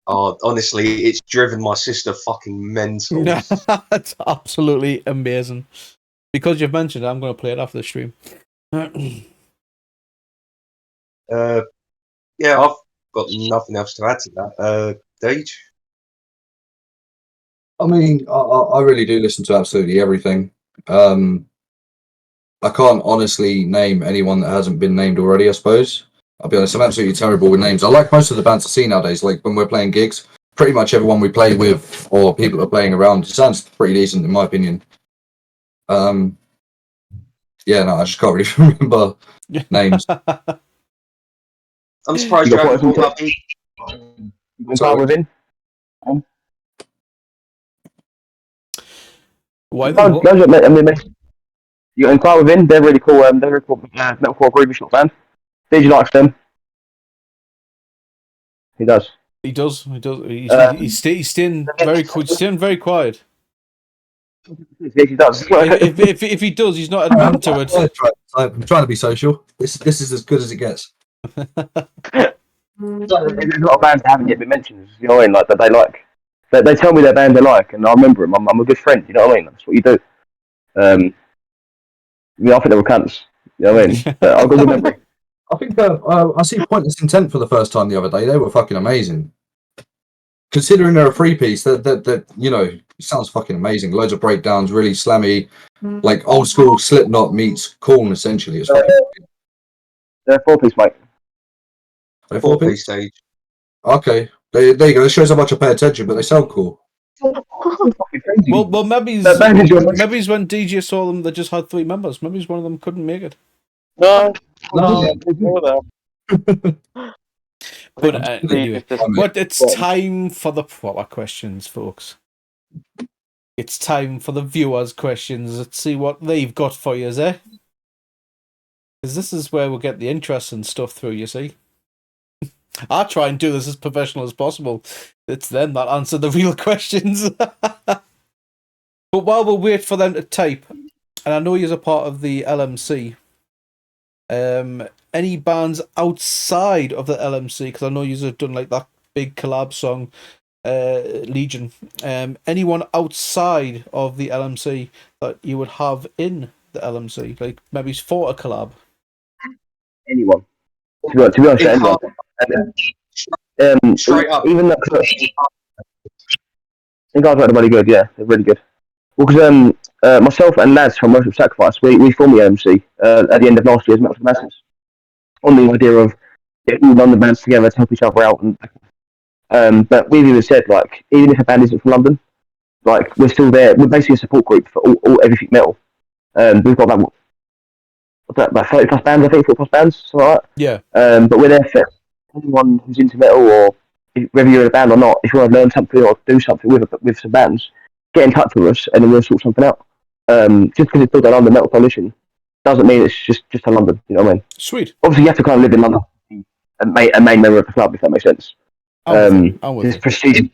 Oh, honestly, it's driven my sister fucking mental. That's absolutely amazing. Because you've mentioned it, I'm going to play it after the stream. Yeah, I've got nothing else to add to that. Deej? I mean, I really do listen to absolutely everything. I can't honestly name anyone that hasn't been named already, I suppose. I'll be honest, I'm absolutely terrible with names. I like most of the bands I see nowadays, like when we're playing gigs, pretty much everyone we play with or people are playing around, it sounds pretty decent in my opinion. Yeah, no, I just can't really remember names. I'm surprised You you got haven't points brought up Inquire within. Why No, the no, I mean, you got Inquire within. They're really cool. They're really cool. Metalcore groovy short band. DJ likes them. He does. He does. He's staying very quiet. Yes, he does. If he does, he's not admitting to it. I'm trying to be social. This is as good as it gets. There's a lot of bands that haven't yet been mentioned. You know what I mean? Like that they like. They tell me their band they like, and I remember them. I'm a good friend. You know what I mean? That's what you do. I think they were cunts. You know what I mean? I've got a good memory. I think I see Pointless Intent for the first time the other day. They were fucking amazing. Considering they're a three-piece, that you know, it sounds fucking amazing. Loads of breakdowns, really slammy, like old school Slipknot meets Korn. Essentially, it's fucking. They're a four-piece, mate. They're four-piece stage. Okay, there you go. It shows how much I pay attention, but they sound cool. Well, maybe it's when DJ saw them. They just had 3 members. Maybe one of them couldn't make it. No. But anyway, it's time for the proper questions, folks. It's time for the viewers' questions. Let's see what they've got for you, eh? Because this is where we'll get the interesting stuff through, you see. I try and do this as professional as possible. It's them that answer the real questions. But while we wait for them to type, and I know you're a part of the LMC, any bands outside of the LMC, because I know you've done like that big collab song, Legion. Anyone outside of the LMC that you would have in the LMC, like maybe for a collab? Anyone. To be honest, anyone. Straight up. Even that. I think guys are really good. Yeah, they're really good. Well, because myself and lads from Worship Sacrifice, we formed the LMC at the end of last year's Metal Masses on the idea of getting all London bands together to help each other out. And but we've even said, like, even if a band isn't from London, like, we're still there. We're basically a support group for all everything metal. We've got about 30 plus bands, I think, 40 plus bands, something like that. Yeah. But we're there for anyone who's into metal, or whether you're in a band or not. If you want to learn something or do something with some bands, get in touch with us and then we'll sort something out. Just because it's built on London Metal Coalition doesn't mean it's just in London. You know what I mean? Sweet. Obviously, you have to kind of live in London and a main member of the club, if that makes sense. It's prestige.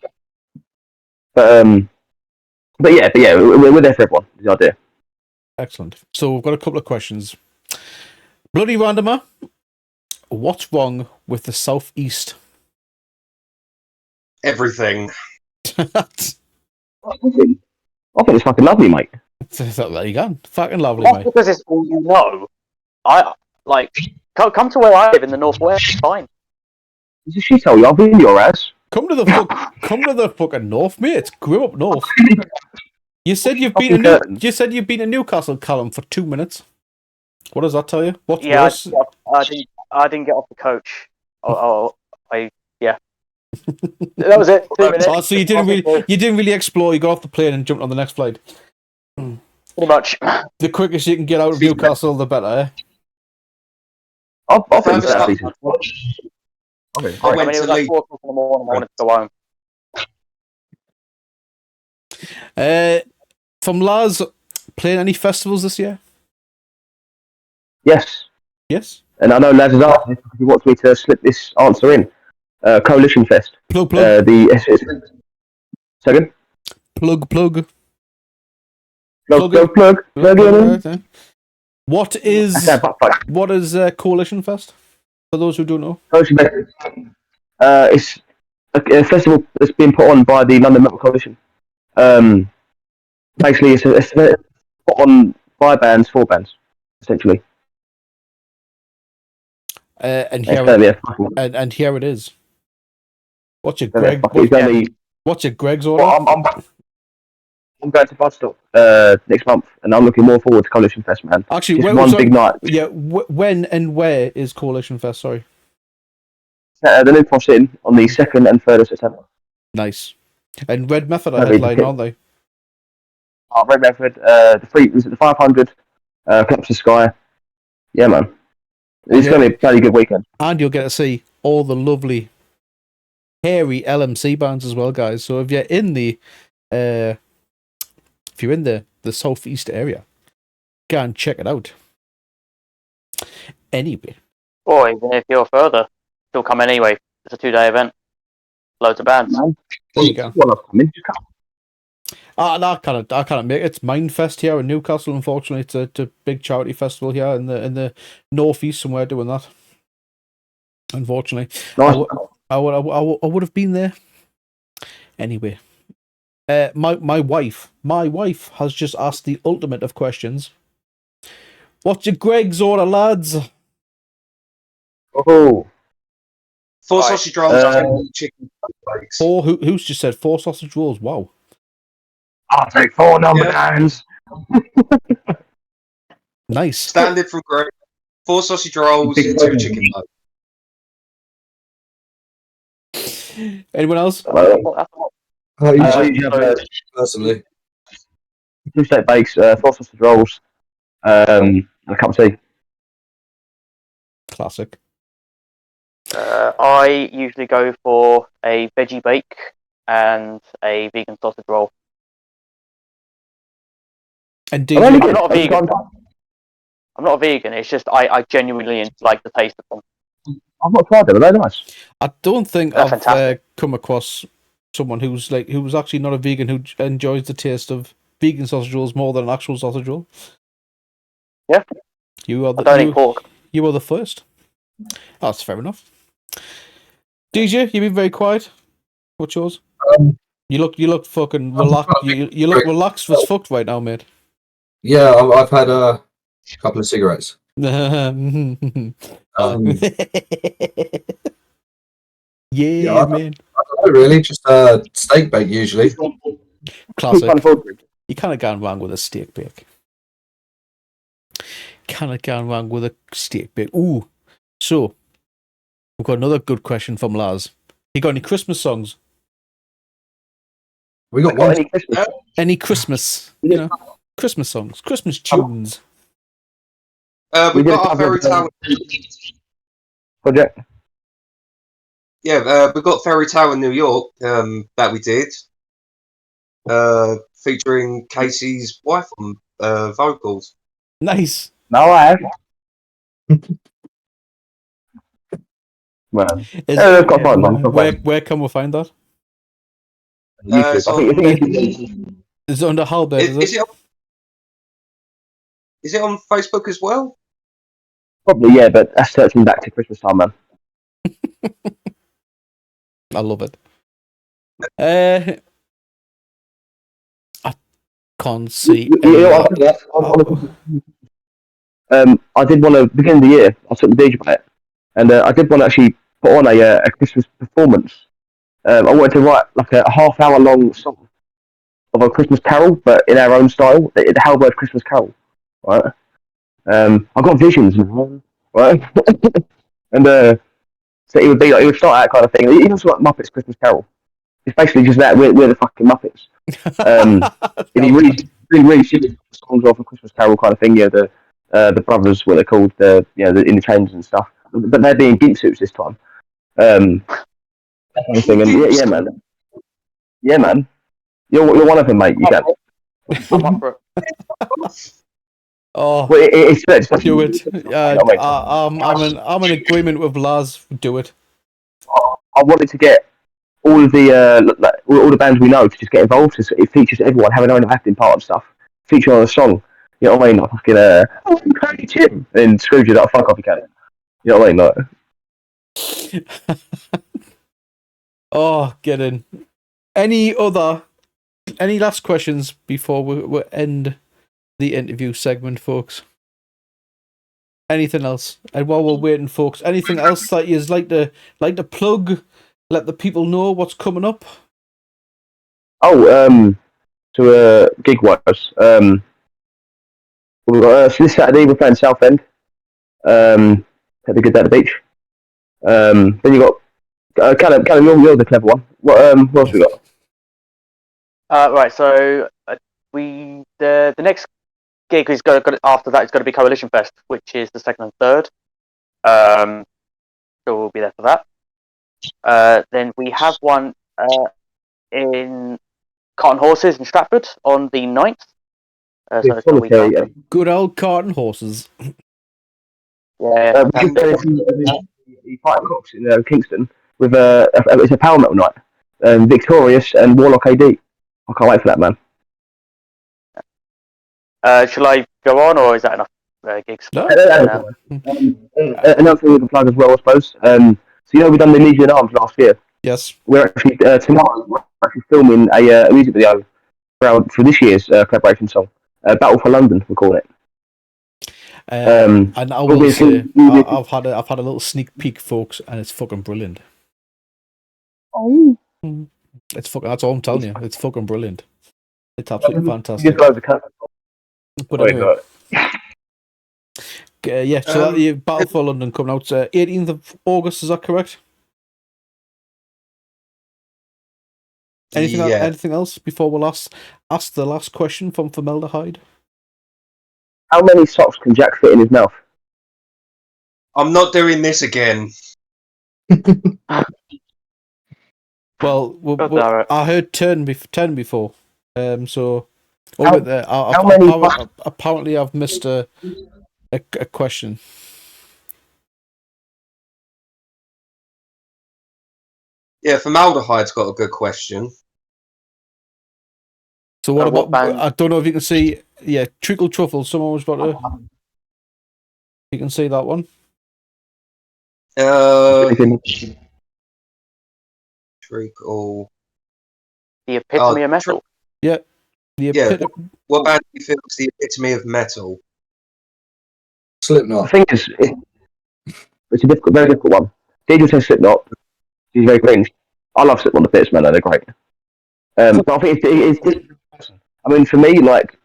But yeah, we're there for everyone. Is the idea. Excellent. So we've got a couple of questions. Bloody Randomer, what's wrong with the Southeast? Everything. I think it's fucking lovely, mate. There you go. Fucking lovely, That's mate. because it's all you know. I like come to where I live in the northwest. It's fine. It's a shithole. I'll be in your ass. Come to the fucking north, mate. It's grew up north. You said you've been to Newcastle, Callum, for 2 minutes. What does that tell you? What's worse? I didn't get off the coach. Yeah. That was it. 2 minutes. Oh, so you didn't really explore. You got off the plane and jumped on the next flight. Pretty much. The quickest you can get out of Newcastle, the better. Eh? I think it's decent. I mean, it was like 4 o'clock in the morning. I wanted to go home. From Lars, playing any festivals this year? Yes. Yes. And I know Laz has asked if he wants me to slip this answer in. Coalition Fest. Plug. Second. Plug. What is Coalition Fest? For those who don't know. Coalition Fest. a festival that's been put on by the London Metal Coalition. Basically, it's put on by bands, for bands, essentially. And It's here gonna be a fucking. and here it is. What's your It's gonna be a Greg? fucking- it's gonna be. What's your Greg's order? Well, I'm going to Budstock next month, and I'm looking more forward to Coalition Fest, man. Actually, Just where, one sorry, big night. Yeah, when and where is Coalition Fest? Sorry. The New Cross Inn on the 2nd and 3rd of September. Nice. And Red Method are That'd be headline, the- aren't they? Red Method, the 500, Collapse the Sky. Yeah, man. It's going to be a bloody good weekend. And you'll get to see all the lovely, hairy LMC bands as well, guys. So if you're in the, the southeast area, go and check it out. Anyway. Or even if you're further, still come anyway. It's a 2-day event. Loads of bands. There you go. Well, come. I can't make it. It's Mindfest here in Newcastle. Unfortunately, it's a big charity festival here in the northeast somewhere doing that. Unfortunately, Nice. I would have been there anyway. My wife has just asked the ultimate of questions. What's your Greg's order, lads? Oh. 4 Right. sausage rolls and chicken flakes. Who's just said 4 sausage rolls? Wow. I'll take 4 number 9s. Nice. Standard from Greg. 4 sausage rolls, 2 chicken flakes. Anyone else? I usually personally. 2 steak bakes, 4 sausage rolls, and a cup of tea. Classic. I usually go for a veggie bake and a vegan sausage roll. And I'm DJ, not a vegan. I'm not a vegan. It's just I genuinely like the taste of them. I've not tried them. Are they nice? I don't think They're I've fantastic. come across someone who's actually not a vegan who enjoys the taste of vegan sausage rolls more than an actual sausage roll. Yeah. You are I don't the eat pork. you are the first. That's fair enough. DJ, you've been very quiet. What's yours? You look fucking relaxed. You look relaxed as fucked right now, mate. Yeah, I've had a couple of cigarettes. Yeah, Yeah, man. I don't really, just steak bake usually. Classic. Can't afford it. You can't go wrong with a steak bake. Can't go wrong with a steak bake. Ooh. So, we've got another good question from Laz. You got any Christmas songs? We got Got one. any Christmas? Any Christmas, Christmas songs, Christmas tunes. We've did got our cover fairy the- tale. Project? Yeah, we've got Fairy Tale in New York that we did, featuring Casey's wife on vocals. Nice. No, I have. Well, Is, yeah, they've got fun, man. where can we find that? YouTube. it's I think Is it under Halberd? Is it on Facebook as well? probably, yeah, but that's searching back to Christmas time, man. I love it. I can't see. I did want to, beginning of the year, I took the DJ by it, and I did want to actually put on a Christmas performance. I wanted to write like a half-hour long song of a Christmas carol, but in our own style, the Halberd Christmas carol, right? I got visions, right? And so it would start out kind of thing. Even like Muppets Christmas Carol. It's basically just that we're the fucking Muppets. If you really silly songs off a Christmas Carol kind of thing, yeah, the brothers, what they're called, the in the chains and stuff, but they're being gimp suits this time. That kind of thing, and yeah, man, you're one of them, mate. You can. I'm up for it. Oh, Well, it's do it. I'm in agreement with Laz. Do it. I wanted to get all of the all the bands we know to just get involved. So it features everyone having their own acting part and stuff. Feature on a song. You know what I mean? Like fucking oh, Crazy Tim, and Scrooge is like fuck off, you can. You know what I mean? Like, Oh, get in. Any last questions before we end the interview segment, folks? Anything else? And while we're waiting, folks, anything else that you'd like to plug? Let the people know what's coming up. Oh, to gig wise, we've got so this Saturday we're playing Southend. Had a good day at the beach. Then you got Callum, you're the clever one. What else we got? Right, so the next gig is going after that is going to be Coalition Fest, which is the 2nd and 3rd. So we'll be there for that. Then we have one in Cotton Horses in Stratford on the 9th. So it's the week after. Good old Cotton Horses. Yeah. We just the Fighting Cocks in Kingston with it's a power metal night. Victorious and Warlock AD. I can't wait for that, man. Shall I go on, or is that enough gigs? No. Another thing we can plug as well, I suppose. So we've done the Legion Arms last year. Yes. We're actually tomorrow we're actually filming a music video for this year's collaboration song, "Battle for London." We're calling it. And I will say, I've had a little sneak peek, folks, and it's fucking brilliant. Oh. It's fucking. That's all I'm telling you. It's fucking brilliant. It's absolutely fantastic. Just loads of cut. But anyway, yeah. So that, Battle for London coming out 18th of August. Is that correct? Anything else before we'll ask the last question from Formaldehyde? How many socks can Jack fit in his mouth? I'm not doing this again. Well, I heard 10 before. So apparently I've missed a question. Yeah, Formaldehyde's got a good question. So what about band? I don't know if you can see. Yeah, Treacle Truffle. Someone was about to. You can see that one. Treacle. The epitome of metal. Yeah. What band do you feel is the epitome of metal? Slipknot. The thing is, it's a very difficult one. Daniel says Slipknot. He's very cringe. I love Slipknot the bits, man. They're great. But I think it's I mean, for me, like,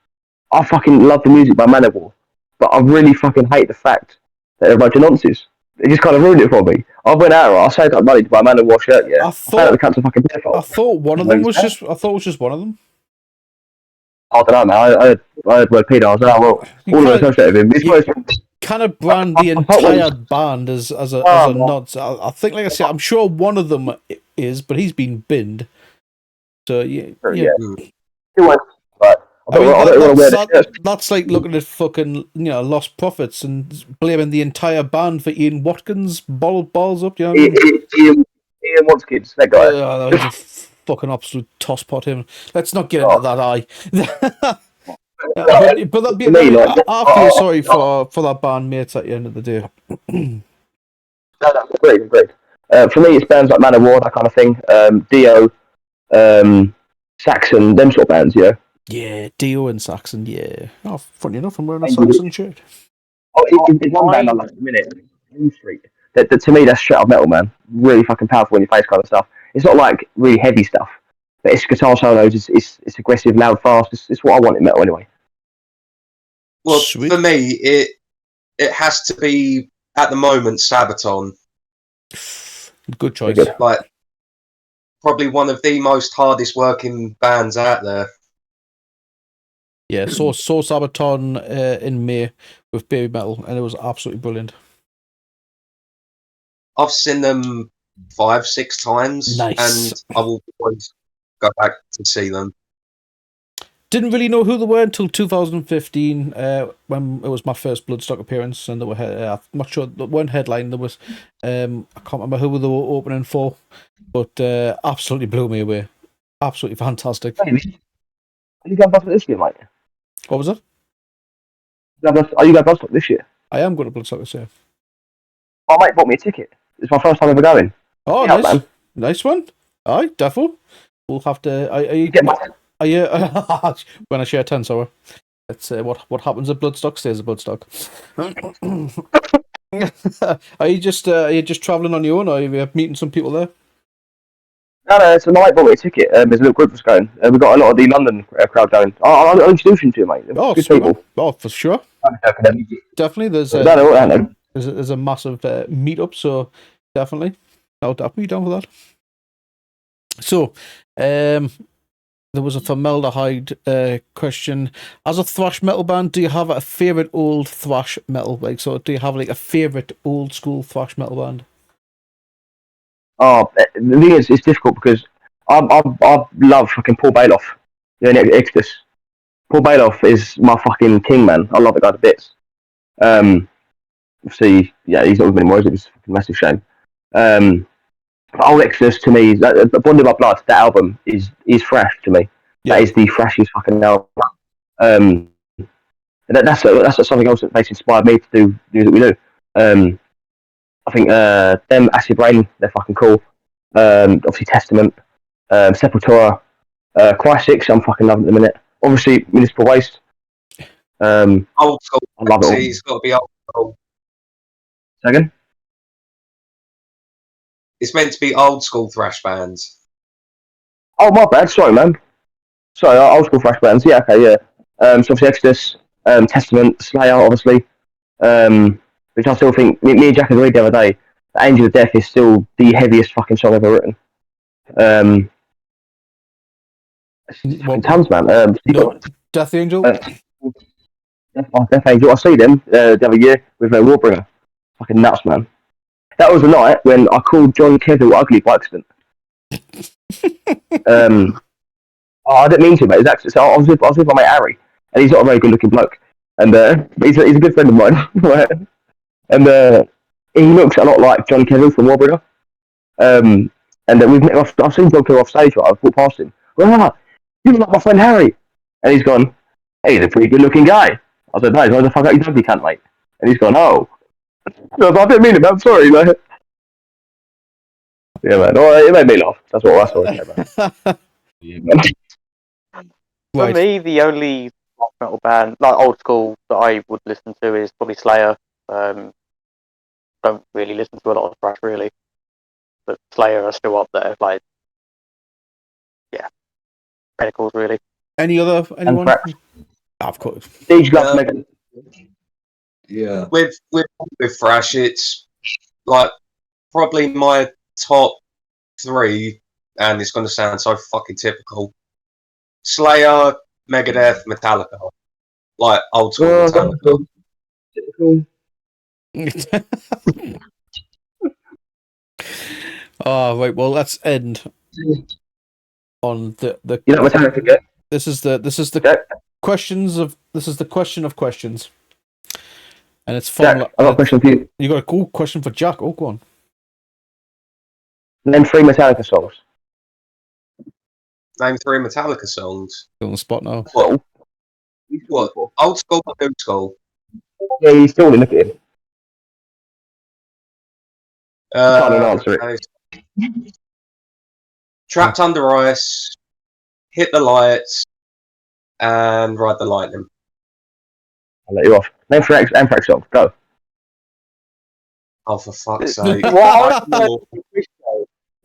I fucking love the music by Manowar, but I really fucking hate the fact that they're a bunch of nonsense. It just kind of ruined it for me. I went out, I saved up money to buy a Manowar shirt, yeah. I thought one of them was just. I thought it was just one of them. I don't know, man. I heard word Peter. I was like, well, all of those of him. Kind of brand the entire band as a nod. I think, like I said, I'm sure one of them is, but he's been binned. So yeah. I mean, that's like looking at fucking Lost Prophets and blaming the entire band for Ian Watkins balls up. You know what I mean? Ian Watkins, that guy. That was a fucking absolute tosspot. Him. Let's not get into that eye. but that'd be. I feel sorry for that band mates at the end of the day. No, great. For me, it's bands like Manowar, that kind of thing. Dio, Saxon, them sort of bands, yeah. Yeah, Dio and Saxon, yeah. Oh, funny enough, I'm wearing a Saxon shirt. It's one band I like at the minute, Blue Street. That to me, that's straight up metal, man. Really fucking powerful in your face kind of stuff. It's not like really heavy stuff, but it's guitar solos, it's aggressive, loud, fast. It's what I want in metal anyway. Well, Sweet. For me, it has to be, at the moment, Sabaton. Good choice. Like, probably one of the most hardest working bands out there. Yeah, saw Sabaton in May with Baby Metal, and it was absolutely brilliant. I've seen them 5-6 times, Nice. and I will always go back to see them. Didn't really know who they were until 2015, when it was my first Bloodstock appearance, and they were. I'm not sure they weren't headline. There was, I can't remember who they were opening for, but absolutely blew me away. Absolutely fantastic. Are you going to Bloodstock this year, mate? What was it? Are you going to Bloodstock this year? I am going to Bloodstock this year. My mate bought me a ticket. It's my first time ever going. Oh, yeah, nice, man. Nice one. Aye, defo. We'll have to. Are you? When I share 10, sorry. That's what happens at Bloodstock stays at Bloodstock. Are you just travelling on your own, or are you meeting some people there? No, it's a night bought me a ticket. There's a little group that's going. We've got a lot of the London crowd going. I'll introduce you to, mate. Oh, good sweet, people. man. Oh, for sure. Definitely, there's a massive meetup, so definitely, I'll definitely be down for that. So, there was a formaldehyde question. As a thrash metal band, do you have a favorite old thrash metal? Like, so do you have like a favorite old school thrash metal band? Oh, the thing is, it's difficult because I love fucking Paul Bailoff. Yeah, Exodus. Paul Bailoff is my fucking king, man. I love the guy to bits. Obviously, yeah, he's not with me anymore. It was a fucking massive shame. Old Exodus to me, Bonded by Blood, that album is Thrash to me. Yeah. That is the thrashiest fucking album. That's something else that basically inspired me to do the music we do. I think them Acid Rain, they're fucking cool. Obviously Testament, Sepultura, Cry 6, I'm fucking loving at the minute. Obviously Municipal Waste. Old school. I love it all. It's got to be old school. Second? It's meant to be old school thrash bands. Oh, my bad. Sorry, man. Sorry, old school thrash bands. Yeah, okay, yeah. So obviously Exodus, Testament, Slayer, obviously. Which I still think, me and Jack agreed the other day, that Angel of Death is still the heaviest fucking song ever written. Tons, man. Death Angel? Death Angel. I see them the other year with Warbringer. Fucking nuts, man. That was the night when I called John Kevill ugly by accident. I didn't mean to, mate. So I was with my mate Harry, and he's not a very good-looking bloke, and he's a good friend of mine. Right? And he looks a lot like John Kevill from Warbringer. And I've seen John Kevill off stage. Right? I've walked past him. Well, you look like my friend Harry, and he's gone. Hey, he's a pretty good-looking guy. I said, no, he's the fuck out your ugly cunt, mate. And he's gone, oh. No, I didn't mean it, man. I'm sorry, man. Yeah, man. Oh, it made me laugh. That's what I saw. For me, the only rock metal band, like old school, that I would listen to is probably Slayer. Don't really listen to a lot of thrash, really. But Slayer are still up there. Like, yeah. Pinnacles, really. Anyone? Of course. Stage Glass Megan. Yeah. With thrash, it's like probably my top 3, and it's going to sound so fucking typical. Slayer, Megadeth, Metallica, like old school Metallica. Oh, right. Well, let's end on the. You know what Metallica get? This is the question of questions. And it's fun. Jack, I got a question for you. You got a cool question for Jack? Oh, go on. Name 3 Metallica songs. Name 3 Metallica songs. Still on the spot now. What? Old school or new school? Yeah, he's still in. Look at him. Can't answer it. Trapped Under Ice, Hit the Lights, and Ride the Lightning. I'll let you off. Name 3 Anthrax songs. Go. Oh, for fuck's sake.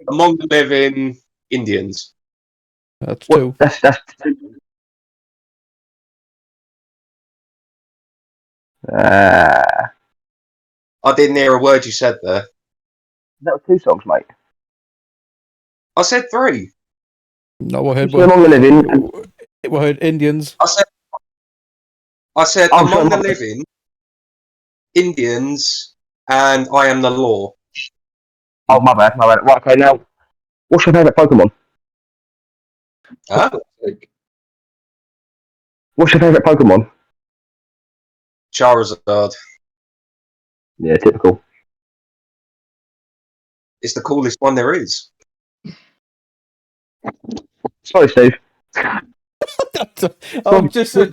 Among the Living, Indians. That's 2. That's 2. I didn't hear a word you said there. That was 2 songs, mate. I said 3. No, I heard Among the Living. We heard Indians. I said Among the Living, Indians, and I Am the Law. Oh, my bad. Right, okay, now, what's your favourite Pokemon? Huh? What's your favourite Pokemon? Charizard. Yeah, typical. It's the coolest one there is. Sorry, Steve. I'm just. So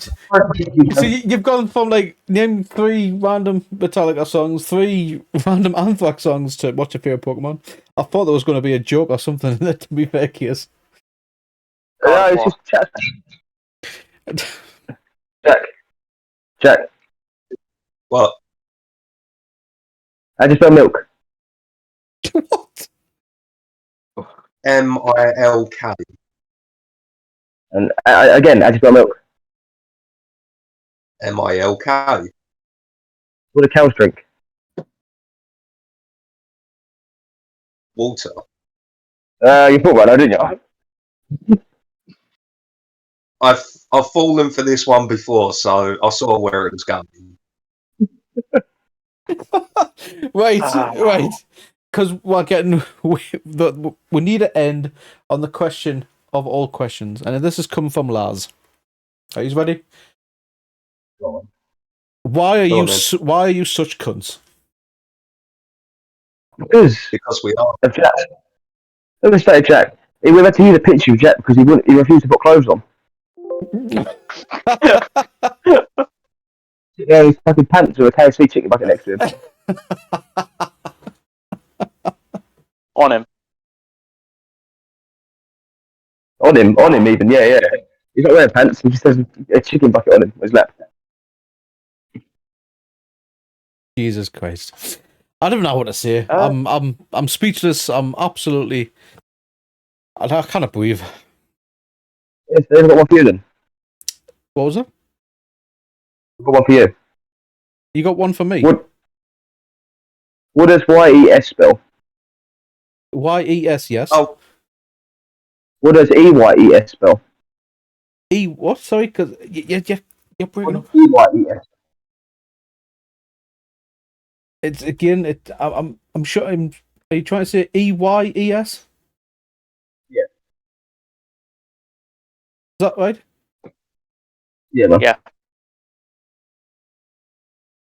you've gone from like name 3 random Metallica songs, 3 random Anthrax songs to what's your favorite Pokemon? I thought there was going to be a joke or something in it, to be fair, Kears. No, it's just chat. Jack. What? I just spell milk. What? MILK. And again, I just spell milk. MILK. What do cows drink? Water. You thought about that, didn't you? I've fallen for this one before, so I saw where it was going. Right. Because we're getting... We need to end on the question of all questions. And this has come from Lars. Are you ready? Go on. Why are Go you on, then. why are you such cunts? Because we are. Of Jack. Let me say, Jack. We had to use a picture of Jack because he refused to put clothes on. Yeah, his fucking pants with a KFC chicken bucket next to him. On him. On him even, yeah. He's not wearing pants, he just has a chicken bucket on him, on his lap. Jesus Christ. I don't know what to say. I'm speechless. I'm absolutely... I can't breathe. Yes, they've got one for you then. What was it? I've got one for you. You got one for me? What does YES spell? YES, yes. Oh. What does EYES spell? E what? Sorry, because you're breaking up. EYES. It's again. I'm sure. Are you trying to say EYES? Yeah. Is that right? Yeah, man. Yeah.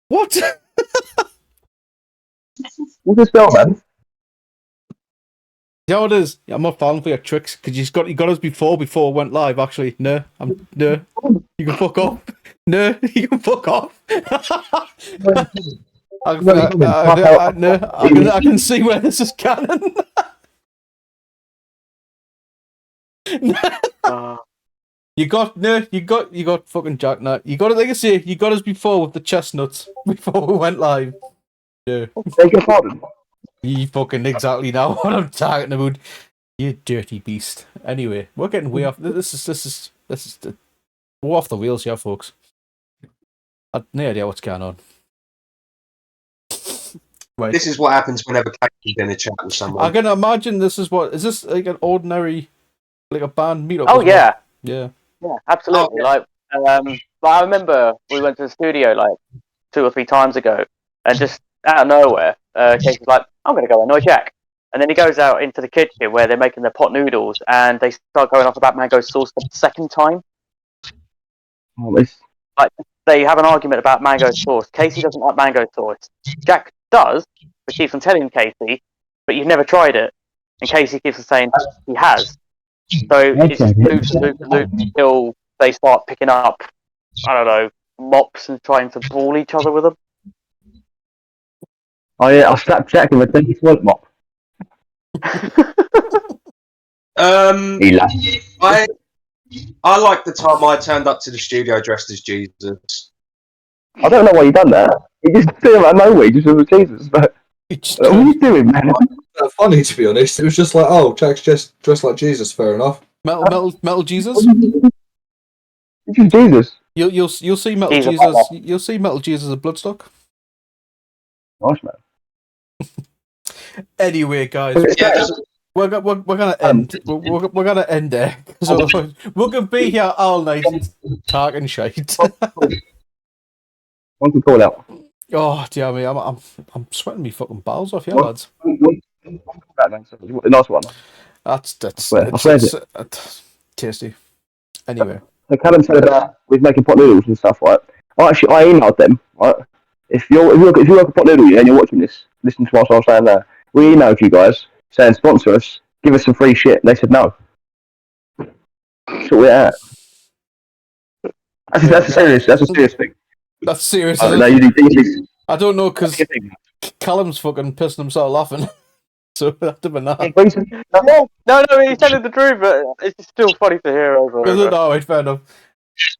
What? What's the spell, man? You know what it is? I'm not falling for your tricks because you got us before it went live. Actually, no. You can fuck off. No, you can fuck off. I can see where this is going. You got fucking Jack. No, you got it. Like I say, you got us before with the chestnuts before we went live. Yeah. Beg your pardon. You fucking exactly know what I'm talking about. You dirty beast. Anyway, we're getting way off. This is we're off the wheels here, folks. I've no idea what's going on. Right. This is what happens whenever Kate's in a chat with someone. I can imagine this is like an ordinary, like a band meetup? Oh yeah. Yeah. Yeah, absolutely. Oh, yeah. Like I remember we went to the studio like 2 or 3 times ago, and just out of nowhere, Casey's like, "I'm going to go annoy Jack," and then he goes out into the kitchen where they're making their pot noodles, and they start going off about mango sauce for the second time. Oh, this. Like they have an argument about mango sauce. Casey doesn't like mango sauce. Jack does, but keeps on telling Casey, "But you've never tried it," and Casey keeps on saying he has. So it just moves until they start picking up, I don't know, mops and trying to brawl each other with them. Oh yeah, I'll slap Jack with a 20 swamp mop. He laughed. I like the time I turned up to the studio dressed as Jesus. I don't know why you done that. He just threw him out of nowhere, he just was Jesus. But what are you doing, man? That funny, to be honest. It was just like, oh, Jack's just dressed like Jesus. Fair enough. Metal Jesus. This is Jesus. You'll see Metal Jesus. Jesus. You'll see Metal Jesus at Bloodstock. Nice, man. Anyway, guys, Yeah, we're gonna end. We're gonna end there. So we're gonna be here all night talking shite. One can call out. Oh dear me, I'm sweating me fucking balls off here, lads. The nice one. That's I swear it's tasty. Anyway, So Callum said about with making pot noodles and stuff, right? I emailed them, right? If you're like a pot noodle and you're watching this, listen to what I was saying there. We emailed you guys saying sponsor us, give us some free shit. And they said no. So we're at. That's a serious thing. that's serious. No, you I don't know because Callum's fucking pissing himself laughing. So that'd have been that. No, he's telling the truth, but it's still funny to hear over. No, right, fair enough.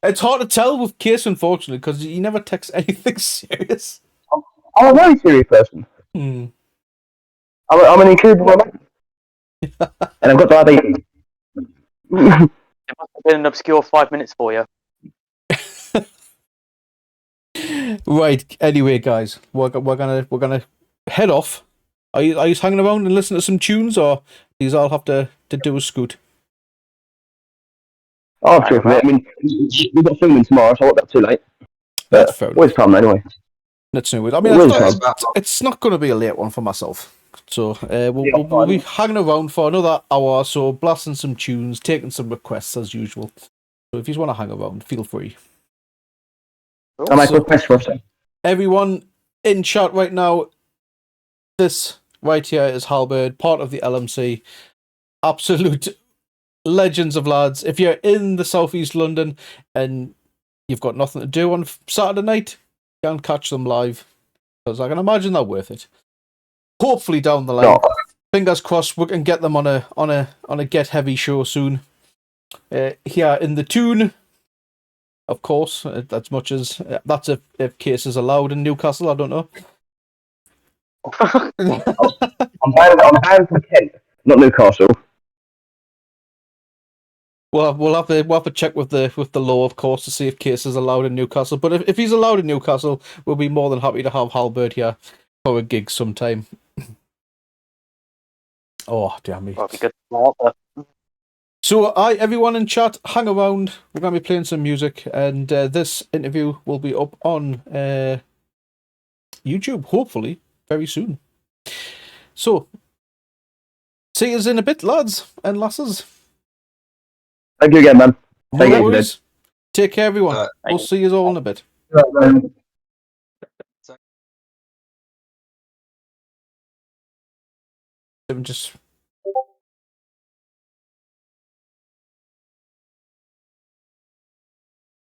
It's hard to tell with Case, unfortunately, because he never texts anything serious. I'm a very serious person. I'm an incurable man. And I've got diabetes. It must have been an obscure 5 minutes for you. Right. Anyway, guys, we're gonna head off. Are you hanging around and listening to some tunes, or do you all have to do a scoot? I'm sure for it. I mean, we've got filming tomorrow, so I won't be up too late. That's fair enough. Always come anyway. Let's do it. I mean, it's not going to be a late one for myself. So we'll be hanging around for another hour or so, blasting some tunes, taking some requests as usual. So if you want to hang around, feel free. I make requests for us. Everyone in chat right now, this right here is Halberd, part of the LMC. Absolute legends of lads. If you're in the southeast London and you've got nothing to do on Saturday night, you can catch them live, because I can imagine they're worth it. Hopefully down the line, fingers crossed, we can get them on a Get Heavy show soon. Here in the tune, of course, as much as that's if Case is allowed in Newcastle. I don't know. I'm banned from Kent, not Newcastle. We'll have to check with the law, of course, to see if Case is allowed in Newcastle. But if he's allowed in Newcastle, we'll be more than happy to have Halberd here for a gig sometime. Oh, damn me. That'd be good. So, everyone in chat, hang around. We're going to be playing some music, and this interview will be up on YouTube, hopefully, very soon. So, see you in a bit, lads and lasses. Thank you again, man. No worries. Take care, everyone. We'll see you all in a bit. Just